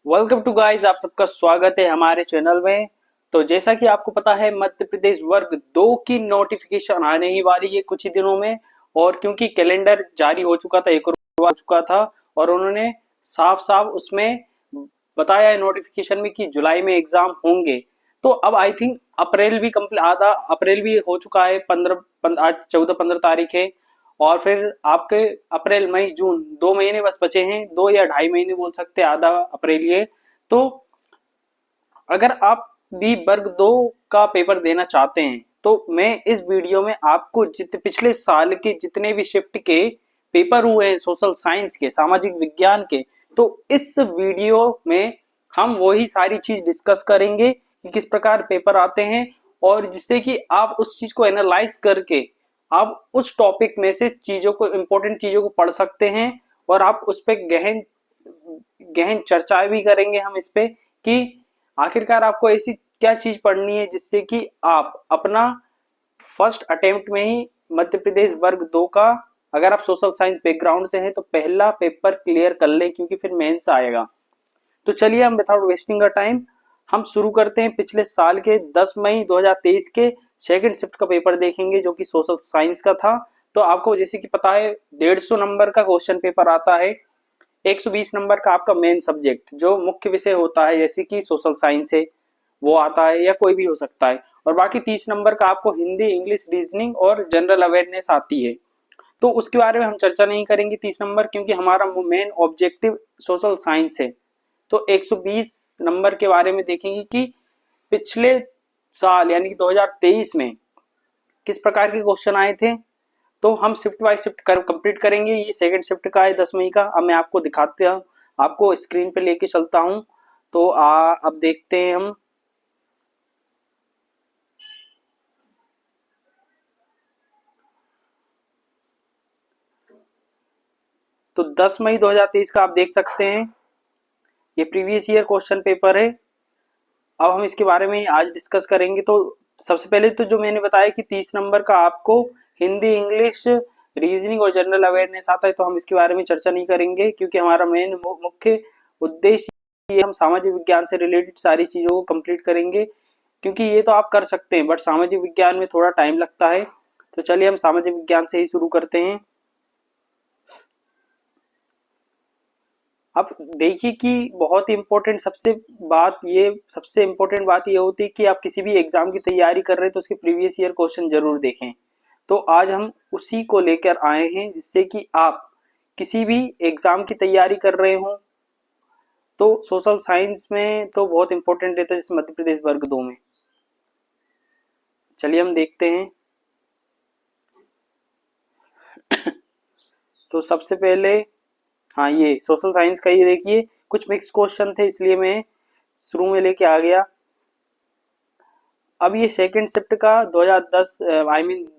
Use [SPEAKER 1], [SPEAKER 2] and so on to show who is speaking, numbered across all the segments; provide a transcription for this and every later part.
[SPEAKER 1] Welcome to guys, आप सबका स्वागत है हमारे चैनल में। तो जैसा कि आपको पता है, मध्य प्रदेश वर्ग 2 की नोटिफिकेशन आने ही वाली है कुछ ही दिनों में। और क्योंकि कैलेंडर जारी हो चुका था, एक और हो चुका था, और उन्होंने साफ साफ उसमें बताया है नोटिफिकेशन में कि जुलाई में एग्जाम होंगे। तो अब आई थिंक अप्रैल भी आधा अप्रैल भी हो चुका है। आज 14-15 तारीख है। और फिर आपके अप्रैल मई जून 2 महीने बस बचे हैं, 2 या ढाई महीने बोल सकते हैं, आधा अप्रैल ये। तो अगर आप भी वर्ग 2 का पेपर देना चाहते हैं तो मैं इस वीडियो में आपको पिछले साल के जितने भी शिफ्ट के पेपर हुए हैं, सोशल साइंस के, सामाजिक विज्ञान के, तो इस वीडियो में हम वही सारी चीज डिस्कस करेंगे कि किस प्रकार पेपर आते हैं, और जिससे कि आप उस चीज को एनालाइज करके आप उस टॉपिक में से चीजों को, इंपॉर्टेंट चीजों को पढ़ सकते हैं। और आप उस पर गहन गहन चर्चा भी करेंगे हम इस पे कि आखिरकार आपको ऐसी क्या चीज पढ़नी है जिससे कि आप अपना फर्स्ट अटेम्प्ट में ही मध्य प्रदेश वर्ग 2 का, अगर आप सोशल साइंस बैकग्राउंड से हैं तो पहला पेपर क्लियर कर ले, क्योंकि फिर मेंस आएगा। तो चलिए हम विदाउट वेस्टिंग का टाइम हम शुरू करते हैं। पिछले साल के 10 मई 2023 के सेकंड शिफ्ट का पेपर देखेंगे, जो कि सोशल साइंस का था। तो आपको जैसे कि पता है, 150 नंबर का क्वेश्चन पेपर आता है। 120 नंबर का आपका मेन सब्जेक्ट जो मुख्य विषय होता है, जैसे कि सोशल साइंस है, वो आता है, या कोई भी हो सकता है। और बाकी 30 नंबर का आपको हिंदी, इंग्लिश, रीजनिंग और जनरल अवेयरनेस आती है। तो उसके बारे में हम चर्चा नहीं करेंगे 30 नंबर, क्योंकि हमारा मेन ऑब्जेक्टिव सोशल साइंस है। तो 120 नंबर के बारे में देखेंगे कि पिछले साल यानी कि 2023 में किस प्रकार के क्वेश्चन आए थे। तो हम शिफ्ट बाय शिफ्ट कंप्लीट करेंगे। ये सेकंड शिफ्ट का है 10 मई का। अब मैं आपको दिखाते हूँ, आपको स्क्रीन पे लेके चलता हूँ। तो अब देखते हैं हम। तो 10 मई 2023 का आप देख सकते हैं, ये प्रीवियस ईयर क्वेश्चन पेपर है। अब हम इसके बारे में आज डिस्कस करेंगे। तो सबसे पहले तो जो मैंने बताया कि 30 नंबर का आपको हिंदी, इंग्लिश, रीजनिंग और जनरल अवेयरनेस आता है, तो हम इसके बारे में चर्चा नहीं करेंगे, क्योंकि हमारा मेन मुख्य उद्देश्य ये हम सामाजिक विज्ञान से रिलेटेड सारी चीजों को कंप्लीट करेंगे। क्योंकि ये तो आप कर सकते हैं, बट सामाजिक विज्ञान में थोड़ा टाइम लगता है। तो चलिए हम सामाजिक विज्ञान से ही शुरू करते हैं। अब देखिए कि बहुत ही इम्पोर्टेंट सबसे इम्पोर्टेंट बात ये होती है कि आप किसी भी एग्जाम की तैयारी कर रहे हैं तो उसके प्रीवियस ईयर क्वेश्चन जरूर देखें। तो आज हम उसी को लेकर आए हैं, जिससे कि आप किसी भी एग्जाम की तैयारी कर रहे हो तो सोशल साइंस में तो बहुत इंपॉर्टेंट रहता है, जैसे मध्य प्रदेश वर्ग 2 में। चलिए हम देखते हैं। तो सबसे पहले, हाँ, ये सोशल साइंस का ही देखिए, कुछ मिक्स क्वेश्चन थे इसलिए मैं शुरू में लेके आ गया। अब ये सेकंड शिफ्ट का 2010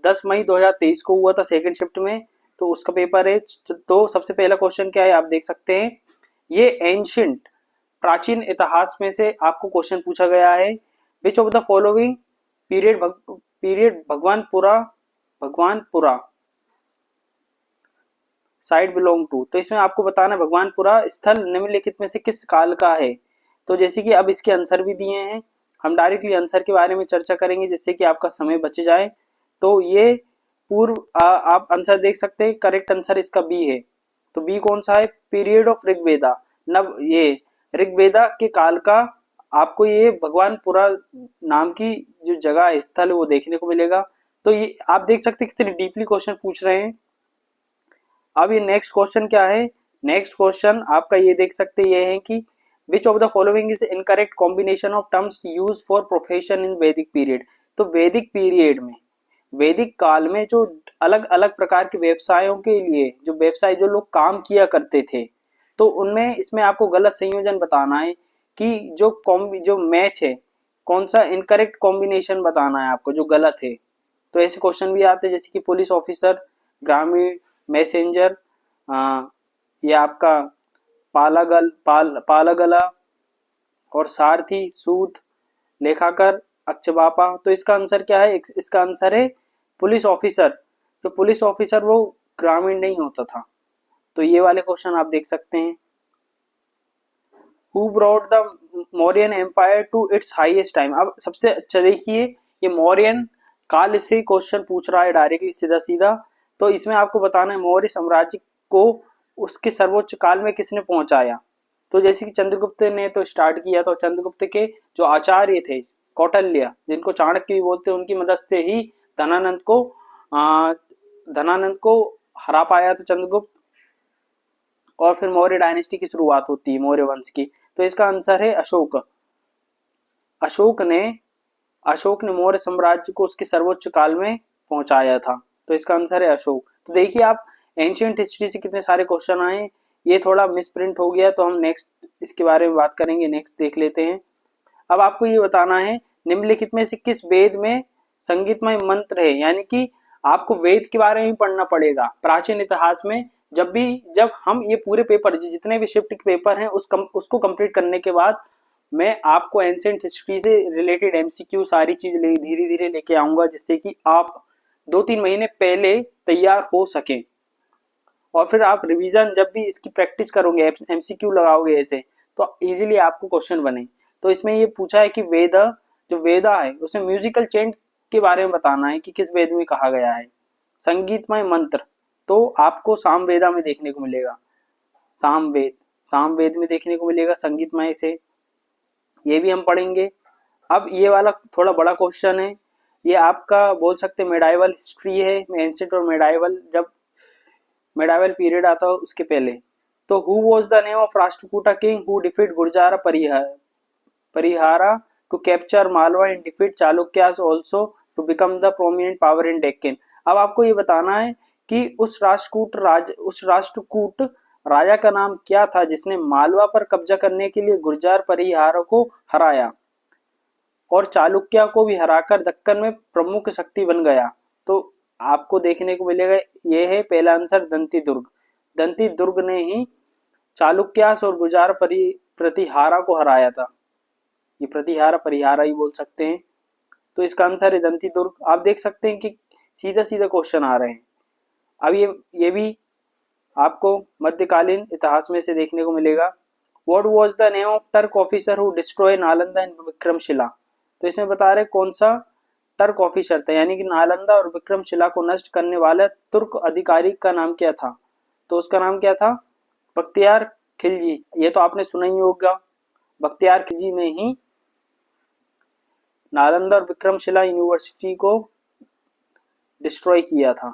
[SPEAKER 1] 10 मई 2023 को हुआ था सेकंड शिफ्ट में, तो उसका पेपर है। तो सबसे पहला क्वेश्चन क्या है आप देख सकते हैं, ये एंशियंट, प्राचीन इतिहास में से आपको क्वेश्चन पूछा गया है। Which of the following period Bhagwanpura site belong to. तो इसमें आपको बताना भगवानपुरा स्थल निम्नलिखित में से किस काल का है। तो जैसे कि अब इसके आंसर भी दिए हैं, हम डायरेक्टली आंसर के बारे में चर्चा करेंगे जिससे कि आपका समय बच जाए। तो ये आप आंसर देख सकते हैं, करेक्ट आंसर इसका बी है। तो बी कौन सा है, पीरियड ऑफ ऋग्वेदा, नव ये ऋग्वेदा के काल का आपको ये भगवानपुरा नाम की जो जगह है, स्थल है, वो देखने को मिलेगा। तो ये आप देख सकते हैं कितने डीपली क्वेश्चन पूछ रहे हैं। अब ये नेक्स्ट क्वेश्चन क्या है, नेक्स्ट क्वेश्चन आपका ये देख सकते हैं, ये है कि which of the following is incorrect combination of terms use for profession in वैदिक पीरियड। तो वैदिक पीरियड में, वैदिक काल में जो अलग अलग प्रकार के व्यवसायों के लिए जो व्यवसाय जो लोग काम किया करते थे, तो उनमें इसमें आपको गलत संयोजन बताना है कि जो मैच है, कौन सा इनकरेक्ट कॉम्बिनेशन बताना है आपको जो गलत है। तो ऐसे क्वेश्चन भी आते हैं, जैसे कि पुलिस ऑफिसर, ग्रामीण, मैसेंजर, या आपका पालागला और सारथी, सूत, लेखाकर, अक्षबापा। तो इसका आंसर क्या है, इसका आंसर है पुलिस ऑफिसर। तो पुलिस ऑफिसर वो ग्रामीण नहीं होता था। तो ये वाले क्वेश्चन आप देख सकते हैं। Who brought the Mauryan empire to its highest time. अब सबसे अच्छा देखिए, ये मौर्यन काल से क्वेश्चन पूछ रहा है डायरेक्टली, सीधा सीधा। तो इसमें आपको बताना है मौर्य साम्राज्य को उसके सर्वोच्च काल में किसने पहुंचाया। तो जैसे कि चंद्रगुप्त ने तो स्टार्ट किया, तो चंद्रगुप्त के जो आचार्य थे कौटिल्य, जिनको चाणक्य भी बोलते हैं, उनकी मदद से ही धनानंद को धनानंद को हरा पाया था चंद्रगुप्त। और फिर मौर्य डायनेस्टी की शुरुआत होती है, मौर्य वंश की। तो इसका आंसर है अशोक। अशोक ने अशोक ने मौर्य साम्राज्य को उसके सर्वोच्च काल में पहुंचाया था। तो इसका आंसर है अशोक। तो देखिए आप, एंशिएंट हिस्ट्री से कितने सारे क्वेश्चन आए। ये थोड़ा मिसप्रिंट हो गया, तो हम नेक्स्ट इसके बारे में बात करेंगे। नेक्स्ट देख लेते हैं। अब आपको ये बताना है निम्नलिखित में से किस वेद में संगीतमय मंत्र है। यानी कि आपको वेद के बारे में पढ़ना पड़ेगा। प्राचीन इतिहास में जब हम ये पूरे पेपर, जितने भी शिफ्ट के पेपर हैं, उसको कंप्लीट करने के बाद मैं आपको एंशिएंट हिस्ट्री से रिलेटेड एमसीक्यू सारी चीज धीरे धीरे लेके आऊंगा, जिससे कि आप 2-3 महीने पहले तैयार हो सके। और फिर आप रिवीजन जब भी इसकी प्रैक्टिस करोगे, एमसीक्यू लगाओगे ऐसे, तो इजीली आपको क्वेश्चन बने। तो इसमें ये पूछा है कि जो वेदा है उसमें म्यूजिकल चेंट के बारे में बताना है कि किस वेद में कहा गया है। संगीतमय मंत्र तो आपको सामवेदा में देखने को मिलेगा। सामवेद में देखने को मिलेगा संगीतमय से, ये भी हम पढ़ेंगे। अब ये वाला थोड़ा बड़ा क्वेश्चन है, ये आपका बोल सकते मेडाइवल हिस्ट्री है, एंशिएंट और मेडाइवल, जब मेडाइवल पीरियड आता है उसके पहले। तो who was the name of Rashtrakuta king who defeat Gurjara Parihara to capture Malwa and defeat Chalukyas also to become the prominent power in Deccan. अब आपको ये बताना है कि उस राष्ट्रकूट राजा का नाम क्या था जिसने मालवा पर कब्जा करने के लिए गुर्जार परिहार को हराया और चालुक्य को भी हराकर दक्कन में प्रमुख शक्ति बन गया। तो आपको देखने को मिलेगा, ये है पहला आंसर दंती दुर्ग। दंती दुर्ग ने ही चालुक्यास और गुर्जार प्रतिहारा को हराया था। ये प्रतिहारा परिहारा ही बोल सकते हैं। तो इसका आंसर है दंती दुर्ग। आप देख सकते हैं कि सीधा सीधा क्वेश्चन आ रहे हैं। अब ये भी आपको मध्यकालीन इतिहास में से देखने को मिलेगा। What was the name of Turk officer who destroy Nalanda and Vikramshila. तो इसमें बता रहे कौन सा टर्क ऑफिसर था, यानी कि नालंदा और विक्रमशिला को नष्ट करने वाले तुर्क अधिकारी का नाम क्या था। तो उसका नाम क्या था, बख्तियार खिलजी। ये तो आपने सुना ही होगा, बख्तियार खिलजी ने ही नालंदा और विक्रमशिला यूनिवर्सिटी को डिस्ट्रॉय किया था।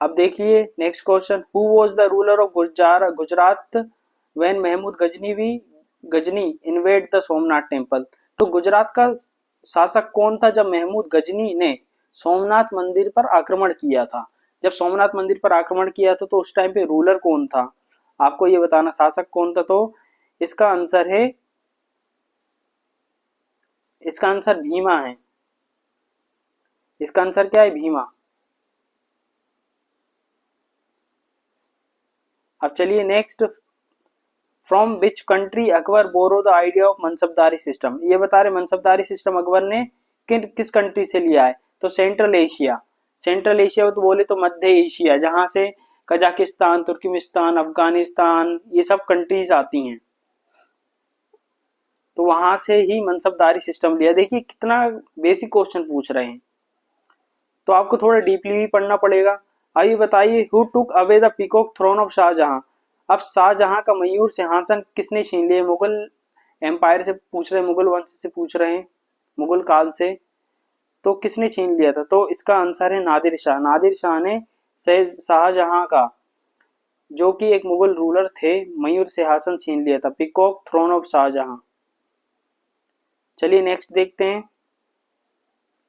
[SPEAKER 1] अब देखिए next question, who was the ruler of Gujarat when Mahmud Ghazni invade the Somnath temple. तो गुजरात का शासक कौन था जब महमूद गजनी ने सोमनाथ मंदिर पर आक्रमण किया था। जब सोमनाथ मंदिर पर आक्रमण किया था तो उस टाइम पे रूलर कौन था, आपको ये बताना, शासक कौन था। तो इसका आंसर भीमा है। इसका आंसर क्या है, भीमा। अब चलिए next, from which country Akbar borrow the idea of mansabdari system. ये बता रहे मनसबदारी सिस्टम अकबर ने किस कंट्री से लिया है। तो सेंट्रल एशिया तो बोले तो मध्य एशिया, जहां से कजाकिस्तान, तुर्कमेनिस्तान, अफगानिस्तान, ये सब कंट्रीज आती हैं। तो वहां से ही मनसबदारी सिस्टम लिया। देखिए कितना बेसिक क्वेश्चन पूछ रहे हैं, तो आपको थोड़ा डीपली भी पढ़ना पड़ेगा। आइए बताइए, who took away the peacock throne of Shahjahan. अब शाहजहां का मयूर सिंहासन किसने छीन लिया। मुगल एम्पायर से पूछ रहे हैं, मुगल वंश से पूछ रहे हैं, मुगल काल से। तो किसने छीन लिया था। तो इसका आंसर है नादिर शाह। नादिर शाह ने शाहजहां का, जो कि एक मुगल रूलर थे, मयूर सिंहासन छीन लिया था, पीकॉक थ्रोन ऑफ शाहजहां। चलिए नेक्स्ट देखते हैं।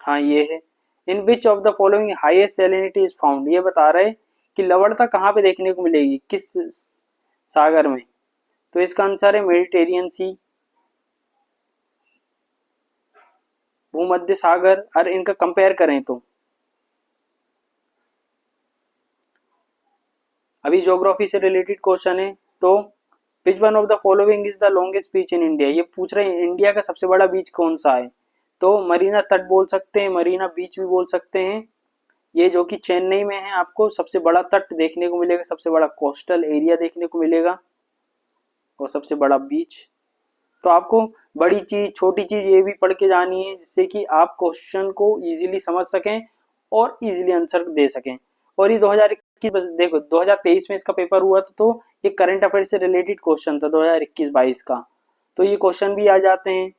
[SPEAKER 1] हाँ ये है, in which of the following highest salinity is found. ये बता रहे कि लवणता कहाँ पे देखने को मिलेगी, किस सागर में। तो इसका आंसर है मेडिटेरियन सी, भूमध्य सागर। और इनका कंपेयर करें तो अभी ज्योग्राफी से रिलेटेड क्वेश्चन है। तो which one of the following is the longest beach in India. ये पूछ रहे हैं इंडिया का सबसे बड़ा बीच कौन सा है। तो मरीना तट बोल सकते हैं, मरीना बीच भी बोल सकते हैं। ये जो कि चेन्नई में है, आपको सबसे बड़ा तट देखने को मिलेगा, सबसे बड़ा कोस्टल एरिया देखने को मिलेगा। और सबसे बड़ा बीच। तो आपको बड़ी चीज छोटी चीज ये भी पढ़ के जानी है जिससे कि आप क्वेश्चन को इजीली समझ सकें और इजीली आंसर दे सकें। और ये 2021 बस देखो 2023 में इसका पेपर हुआ था, तो ये करंट अफेयर से रिलेटेड क्वेश्चन था 2021-22 का, तो ये क्वेश्चन भी आ जाते हैं,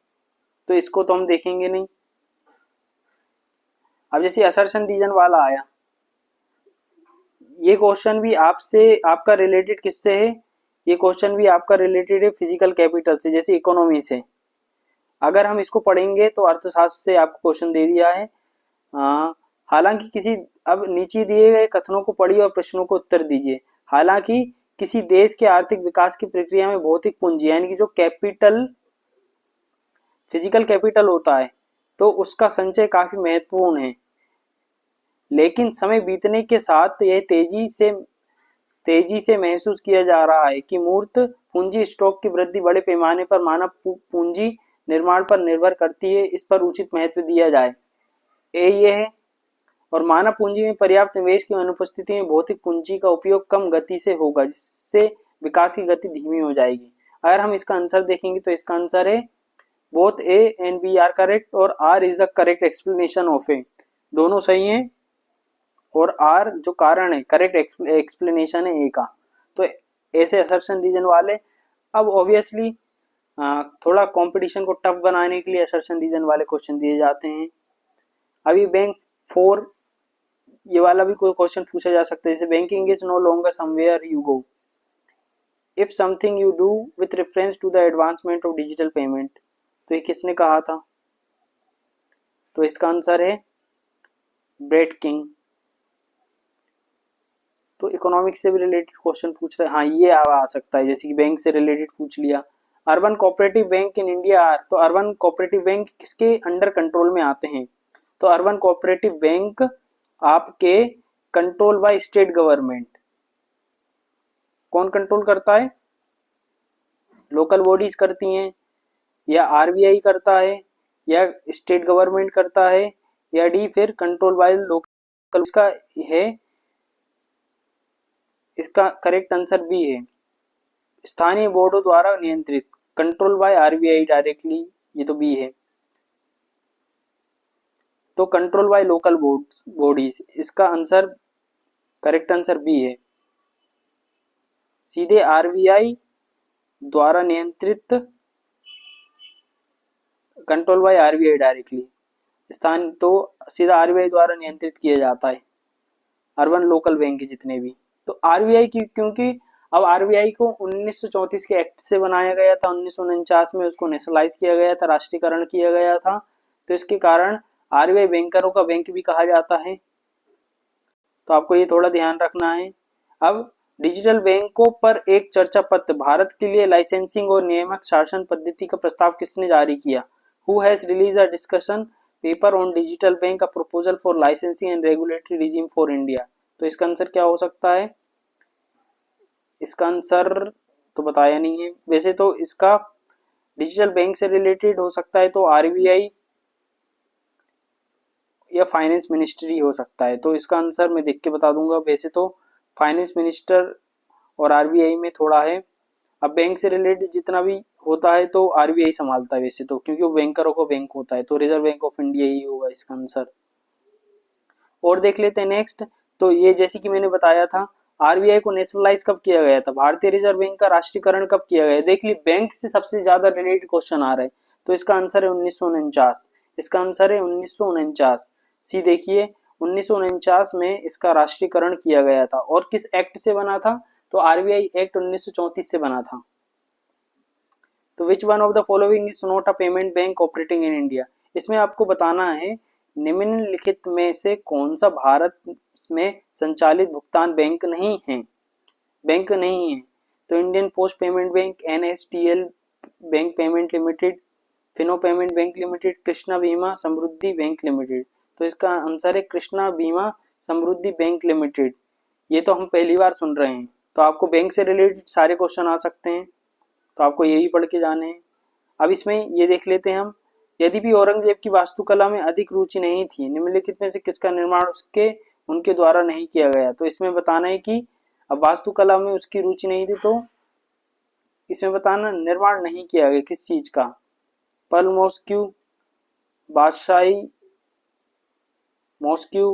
[SPEAKER 1] तो इसको तो हम देखेंगे नहीं। अब जैसे असर्शन रीजन वाला आया, ये क्वेश्चन भी आपसे आपका रिलेटेड किससे है, ये क्वेश्चन भी आपका रिलेटेड है फिजिकल कैपिटल से, जैसे इकोनॉमी से। अगर हम इसको पढ़ेंगे तो अर्थशास्त्र से आपको क्वेश्चन दे दिया है। हालांकि किसी अब नीचे दिए गए कथनों को पढ़िए और प्रश्नों को उत्तर दीजिए। हालांकि किसी देश के आर्थिक विकास की प्रक्रिया में भौतिक पूंजी यानी कि जो कैपिटल फिजिकल कैपिटल होता है तो उसका संचय काफी महत्वपूर्ण है, लेकिन समय बीतने के साथ यह तेजी से महसूस किया जा रहा है कि मूर्त पूंजी स्टॉक की वृद्धि बड़े पैमाने पर मानव पूंजी निर्माण पर निर्भर करती है, इस पर उचित महत्व दिया जाए। ये है। और मानव पूंजी में पर्याप्त निवेश की अनुपस्थिति में भौतिक पूंजी का उपयोग कम गति से होगा, जिससे विकास की गति धीमी हो जाएगी। अगर हम इसका आंसर देखेंगे तो इसका आंसर है both A and B are correct और R is the correct explanation of A. दोनों सही हैं और आर जो कारण है करेक्ट एक्सप्लेनेशन है ए का। तो ऐसे असर्शन रीजन वाले अब ऑब्वियसली थोड़ा कंपटीशन को टफ बनाने के लिए असर्शन रीजन वाले क्वेश्चन दिए जाते हैं। अभी बैंक 4 ये वाला भी कोई क्वेश्चन पूछा जा सकता है, जैसे banking is no longer somewhere you go if something you do with reference to the advancement of digital payment. तो ये किसने कहा था, तो इसका आंसर है ब्रेट किंग। तो इकोनॉमिक्स से भी रिलेटेड क्वेश्चन पूछ रहे हैं, हाँ ये आ सकता है, जैसे कि बैंक से रिलेटेड पूछ लिया। Urban cooperative bank in India are, तो अर्बन कोऑपरेटिव बैंक किसके अंडर कंट्रोल में आते हैं, तो अर्बन कोऑपरेटिव बैंक आपके कंट्रोल बाय स्टेट गवर्नमेंट। कौन कंट्रोल करता है, लोकल बॉडीज करती हैं या आरबीआई करता है या स्टेट गवर्नमेंट करता है या डी फिर कंट्रोल बाय लोकल। इसका है, इसका करेक्ट आंसर बी है, स्थानीय बोर्डों द्वारा नियंत्रित, कंट्रोल बाय आरबीआई डायरेक्टली, ये तो बी है। तो कंट्रोल बाय लोकल बॉडीज, इसका आंसर करेक्ट आंसर बी है, सीधे आरबीआई द्वारा नियंत्रित, कंट्रोल बाय आरबीआई डायरेक्टली, स्थान तो सीधा आरबीआई द्वारा नियंत्रित किया जाता है अर्बन लोकल बैंक जितने भी। तो आरबीआई की, क्योंकि अब आरबीआई को 1934 के एक्ट से बनाया गया था, 1949 में उसको नेशनलाइज किया गया था, राष्ट्रीयकरण किया गया था, तो इसके कारण आरबीआई बैंकरों का बैंक भी कहा जाता है। तो आपको ये थोड़ा ध्यान रखना है। अब डिजिटल बैंकों पर एक चर्चा पत्र भारत के लिए लाइसेंसिंग और नियामक शासन पद्धति का प्रस्ताव किसने जारी किया, who has release a discussion paper on digital bank a proposal for licensing and regulatory regime for India. तो इसका आंसर क्या हो सकता है, इसका आंसर तो बताया नहीं है, वैसे तो इसका डिजिटल बैंक से रिलेटेड हो सकता है तो आरबीआई या फाइनेंस मिनिस्ट्री हो सकता है, तो इसका आंसर मैं देख के बता दूंगा। वैसे तो फाइनेंस मिनिस्टर और आरबीआई में थोड़ा है, अब बैंक से रिलेटेड जितना भी होता है तो आरबीआई संभालता है वैसे तो, क्योंकि वो बैंकरों का बैंक होता है, तो रिजर्व बैंक ऑफ इंडिया ही होगा इसका आंसर। और देख लेते हैं नेक्स्ट। तो ये जैसे कि मैंने बताया था आरबीआई को नेशनलाइज कब किया गया था, भारतीय रिजर्व बैंक का राष्ट्रीयकरण कब किया गया, देख ली बैंक से सबसे ज्यादा रिलेटेड क्वेश्चन आ रहा है, तो इसका आंसर है 1949, इसका आंसर है 1949। सी देखिए 1949 में इसका राष्ट्रीयकरण किया गया था, और किस एक्ट से बना था, तो आरबीआई एक्ट 1934 से बना था। तो which one of the following is not a payment bank operating in India, इसमें आपको बताना है निम्नलिखित में से कौन सा भारत में संचालित भुगतान बैंक नहीं है, तो Indian post payment bank, NSDL bank payment limited, Fino payment bank limited, Krishna बीमा समृद्धि बैंक लिमिटेड। तो इसका आंसर है कृष्णा बीमा समृद्धि बैंक लिमिटेड। ये तो हम पहली बार सुन रहे हैं, तो आपको बैंक से रिलेटेड सारे क्वेश्चन आ सकते हैं, तो आपको यही पढ़ के जाने हैं। अब इसमें ये देख लेते हैं हम, यद्यपि औरंगजेब की वास्तुकला में अधिक रुचि नहीं थी, निम्नलिखित में से किसका निर्माण उनके द्वारा नहीं किया गया, तो इसमें बताना है कि अब वास्तुकला में उसकी रुचि नहीं थी, तो इसमें बताना निर्माण नहीं किया गया किस चीज का, पर्ल मॉस्क्यू, बादशाही मॉस्क्यू,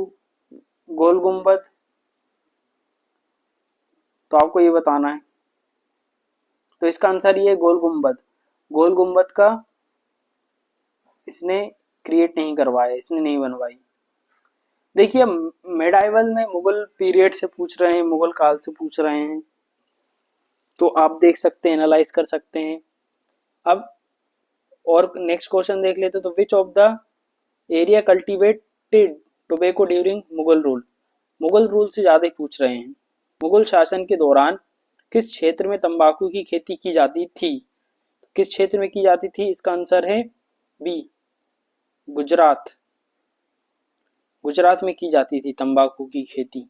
[SPEAKER 1] गोल गुम्बद, तो आपको ये बताना है। तो इसका आंसर ये गोल गुम्बद। गोल गुम्बद का इसने क्रिएट नहीं करवाया, इसने नहीं बनवाई। देखिए मेडाइवल में मुगल पीरियड से पूछ रहे हैं, मुगल काल से पूछ रहे हैं, तो आप देख सकते हैं, एनालाइज कर सकते हैं। अब और नेक्स्ट क्वेश्चन देख लेते तो which of the area cultivated tobacco during Mughal rule. Mughal rule से ज्यादा ही पूछ रहे हैं। मुगल शासन के दौरान किस क्षेत्र में तंबाकू की खेती की जाती थी। किस क्षेत्र में की जाती थी, इसका आंसर है बी, गुजरात। गुजरात में की जाती थी तंबाकू की खेती।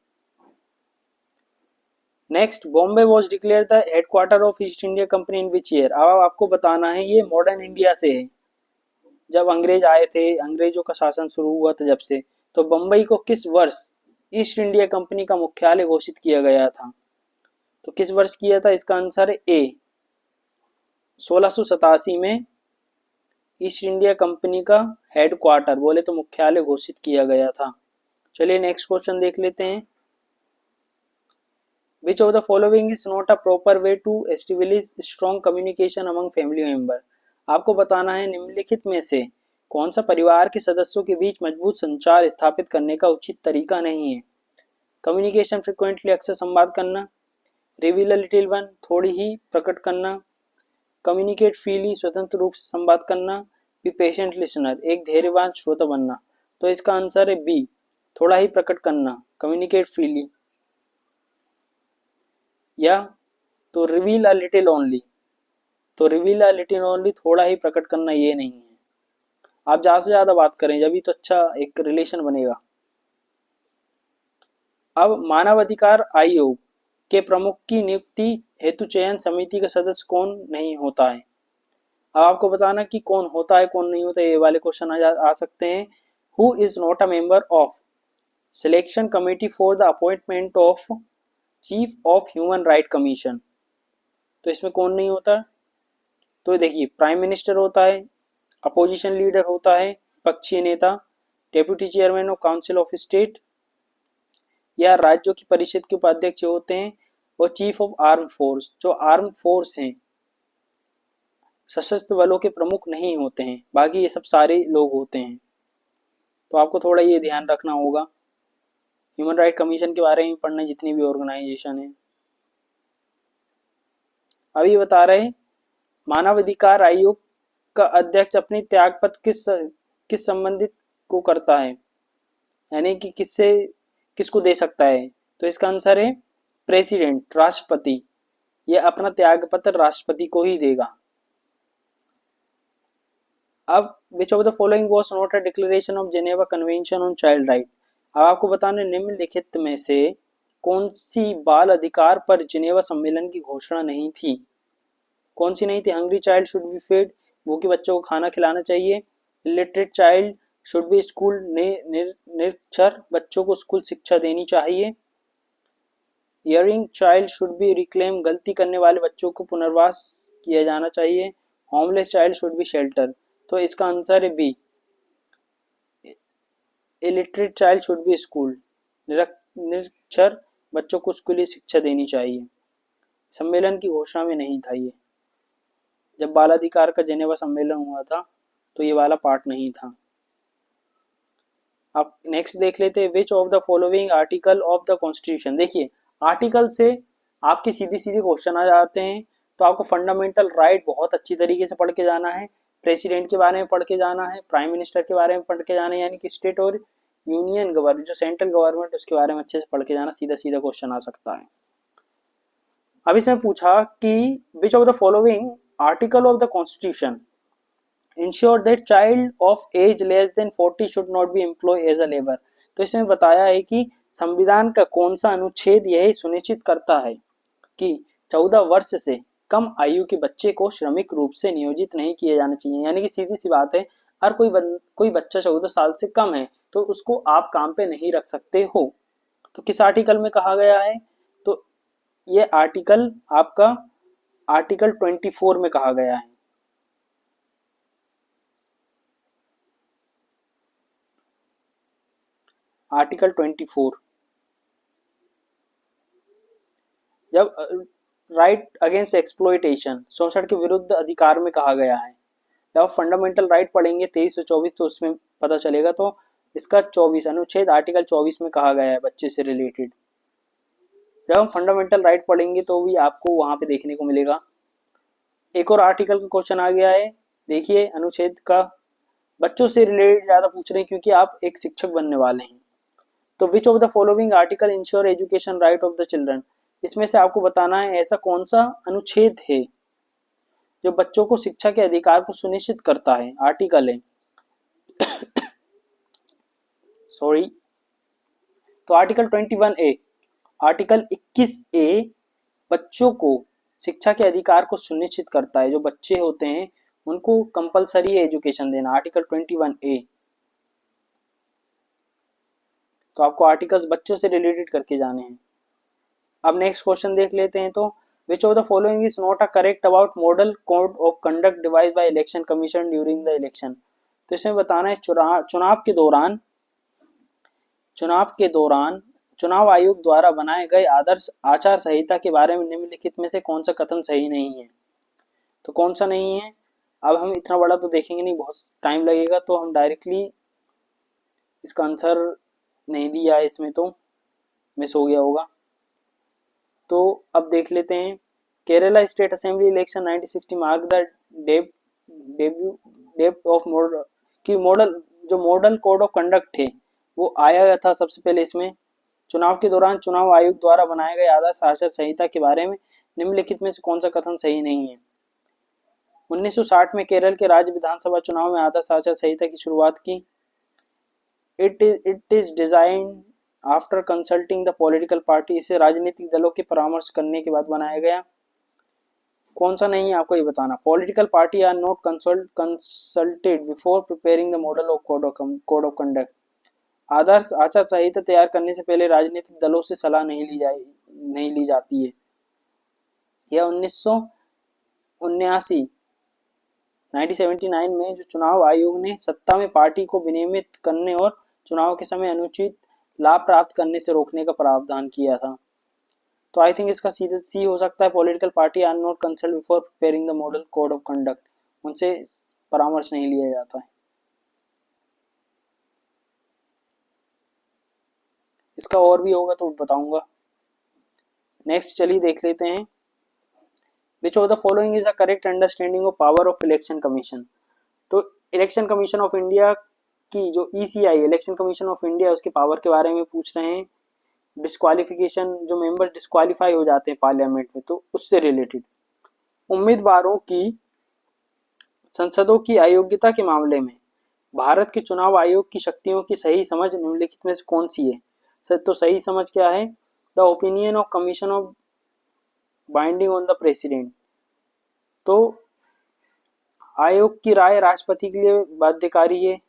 [SPEAKER 1] Next, Bombay was declare the headquarter of east India company in which year. अब आपको बताना है, ये मॉडर्न इंडिया से है, जब अंग्रेज आए थे, अंग्रेजों का शासन शुरू हुआ था जब से, तो बम्बई को किस वर्ष ईस्ट इंडिया कंपनी का मुख्यालय घोषित किया गया था। तो किस वर्ष किया था, इसका आंसर है ए, 1687 में ईस्ट इंडिया कंपनी का हेडक्वार्टर बोले तो मुख्यालय घोषित किया गया था। चलिए नेक्स्ट क्वेश्चन देख लेते हैं। Which of the following is not a proper way to establish strong communication among family member। आपको बताना है निम्नलिखित में से कौन सा परिवार के सदस्यों के बीच मजबूत संचार स्थापित करने का उचित तरीका नहीं है। कम्युनिकेशन फ्रिक्वेंटली, अक्सर संवाद करना, रिवील अ लिटिल वन, थोड़ी ही प्रकट करना, कम्युनिकेट फ्रीली, स्वतंत्र रूप से संवाद करना, बी पेशेंट लिसनर, एक धैर्यवान श्रोता बनना। तो इसका आंसर है बी, थोड़ा ही प्रकट करना, कम्युनिकेट फ्रीली। या तो रिवील अ लिटिल ओनली, तो रिवील अ लिटिल ओनली, थोड़ा ही प्रकट करना, ये नहीं है। आप ज्यादा से ज्यादा बात करें जब तो अच्छा एक रिलेशन बनेगा। अब मानव अधिकार आयोग के प्रमुख की नियुक्ति हेतु चयन समिति का सदस्य कौन नहीं होता है। अब आपको बताना कि कौन होता है कौन नहीं होता है, ये वाले क्वेश्चन आ सकते हैं। Who is not a member of selection committee for the appointment of chief of human right commission. तो इसमें कौन नहीं होता, तो देखिए प्राइम मिनिस्टर होता है, अपोजिशन लीडर होता है, पक्षीय नेता, deputy chairman of council of state, या राज्यों की परिषद के उपाध्यक्ष होते हैं, और चीफ ऑफ आर्म फोर्स, जो आर्म फोर्स हैं, सशस्त्र बलों के प्रमुख नहीं होते हैं, बाकी ये सब सारे लोग होते हैं। तो आपको थोड़ा ये ध्यान रखना होगा। ह्यूमन राइट कमीशन के बारे में पढ़ना, जितनी भी ऑर्गेनाइजेशन है। अभी बता रहे मानवाधिकार आयोग का अध्यक्ष अपनी त्यागपत्र किस संबंधित को करता है, यानी कि किसको दे सकता है। तो इसका आंसर है प्रेसिडेंट, राष्ट्रपति। यह अपना त्यागपत्र राष्ट्रपति को ही देगा। अब which of the following was not a declaration of Geneva convention on child right. अब आपको बताने निम्नलिखित में से कौन सी बाल अधिकार पर जिनेवा सम्मेलन की घोषणा नहीं थी। कौन सी नहीं थी, hungry child should be fed, भूखे बच्चों को खाना खिलाना चाहिए, illiterate child should be school, निरक्षर बच्चों को स्कूल शिक्षा देनी चाहिए, erring child should be reclaim, गलती करने वाले बच्चों को पुनर्वास किया जाना चाहिए, homeless child should be shelter. तो इसका आंसर है B, illiterate child should be school, निरक्षर बच्चों को स्कूली शिक्षा देनी चाहिए। सम्मेलन की घोषणा में नहीं था ये, जब बाल अधिकार का जेनेवा सम्मेलन हुआ था तो ये वाला पार्ट नहीं था। अब नेक्स्ट देख लेते हैं, which of the following article of the constitution. देखिए आर्टिकल से आपके सीधे सीधे क्वेश्चन आ जाते हैं, तो आपको फंडामेंटल राइट बहुत अच्छी तरीके से पढ़ के जाना है, प्रेसिडेंट के बारे में पढ़ के जाना है, प्राइम मिनिस्टर के बारे में पढ़ के जाना है, यानी कि स्टेट और यूनियन गवर्नमेंट, जो सेंट्रल गवर्नमेंट, उसके बारे में अच्छे से पढ़ के जाना, सीधा सीधा क्वेश्चन आ सकता है। अब इसमें पूछा कि which of the following article of the constitution ensure that child of age less than 40 should not be employ as a labour. तो इसमें बताया है कि संविधान का कौन सा अनुच्छेद यह सुनिश्चित करता है कि 14 वर्ष से कम आयु के बच्चे को श्रमिक रूप से नियोजित नहीं किया जाना चाहिए। यानी कि सीधी सी बात है, हर कोई बच्चा 14 साल से कम है तो उसको आप काम पे नहीं रख सकते हो। तो किस आर्टिकल में कहा गया है, तो ये आर्टिकल आपका आर्टिकल 24 में कहा गया है? आर्टिकल 24 जब राइट अगेंस्ट एक्सप्लॉइटेशन, शोषण के विरुद्ध अधिकार में कहा गया है। जब आप फंडामेंटल राइट पढ़ेंगे 23 से 24 तो उसमें पता चलेगा। तो इसका 24 अनुच्छेद आर्टिकल 24 में कहा गया है बच्चे से रिलेटेड। जब हम फंडामेंटल राइट पढ़ेंगे तो भी आपको वहां पे देखने को मिलेगा। एक और आर्टिकल का क्वेश्चन आ गया है, देखिए अनुच्छेद का, बच्चों से रिलेटेड ज्यादा पूछ रहे हैं क्योंकि आप एक शिक्षक बनने वाले हैं। तो which of the following article ensure education right of the children, इसमें से आपको बताना है ऐसा कौन सा अनुच्छेद है जो बच्चों को शिक्षा के अधिकार को सुनिश्चित करता है। आर्टिकल है सॉरी, तो आर्टिकल 21A, आर्टिकल 21A बच्चों को शिक्षा के अधिकार को सुनिश्चित करता है। जो बच्चे होते हैं उनको कंपलसरी एजुकेशन देना, आर्टिकल 21A। तो आपको आर्टिकल्स बच्चों से रिलेटेड करके जाने हैं। अब नेक्स्ट क्वेश्चन देख लेते हैं। तो which of the following is not a correct about model code of conduct device by election commission during the election. तो इसमें बताना है चुनाव आयोग द्वारा बनाए गए आदर्श आचार संहिता के बारे में निम्नलिखित में से कौन सा कथन सही नहीं है। तो कौन सा नहीं है, अब हम इतना बड़ा तो देखेंगे नहीं, बहुत टाइम लगेगा, तो हम डायरेक्टली इसका आंसर नहीं दिया है, इसमें तो मिस हो गया होगा। तो अब देख लेते हैं। Kerala state assembly election 1960 mark the debut of model code of conduct थे वो आया था सबसे पहले इसमें। चुनाव के दौरान चुनाव आयोग द्वारा बनाए गए आदर्श आचार संहिता के बारे में निम्नलिखित में से कौन सा कथन सही नहीं है। 1960 में केरल के राज्य विधानसभा चुनाव में आदर्श आचार संहिता की शुरुआत की। It is design after consulting the political party, इसे राजनीतिक दलों के परामर्श करने के बाद बनाया गया। कौन सा नहीं है आपको ये बताना। Political party are not consulted before preparing the model of code of conduct, आदर्श आचार संहिता तैयार करने से पहले राजनीतिक दलों से सलाह नहीं ली जाती है। यह 1979 में जो चुनाव आयोग ने सत्ता में पार्टी को विनियमित करने और चुनाव के समय अनुचित लाभ प्राप्त करने से रोकने का प्रावधान किया था। तो आई थिंक इसका सीधे सी हो सकता है। Political party are not consult before preparing the model code of conduct, उनसे परामर्श नहीं लिया जाता है। इसका और भी होगा तो बताऊंगा। नेक्स्ट चलिए देख लेते हैं। Which of the following is the correct understanding of power of election commission. तो इलेक्शन कमीशन ऑफ इंडिया की जो ECI election commission of India, उसके पावर के बारे में पूछ रहे हैं। डिस्क्वालिफिकेशन, जो मेंबर डिस्क्वालीफाई हो जाते हैं पार्लियामेंट में, तो उससे रिलेटेड। उम्मीदवारों की संसदों की अयोग्यता के मामले में भारत के चुनाव आयोग की शक्तियों की सही समझ निम्नलिखित में से कौन सी है। तो सही समझ क्या है। The opinion of commission of binding on the president, तो आयोग की राय राष्ट्रपति के लिए बाध्यकारी है,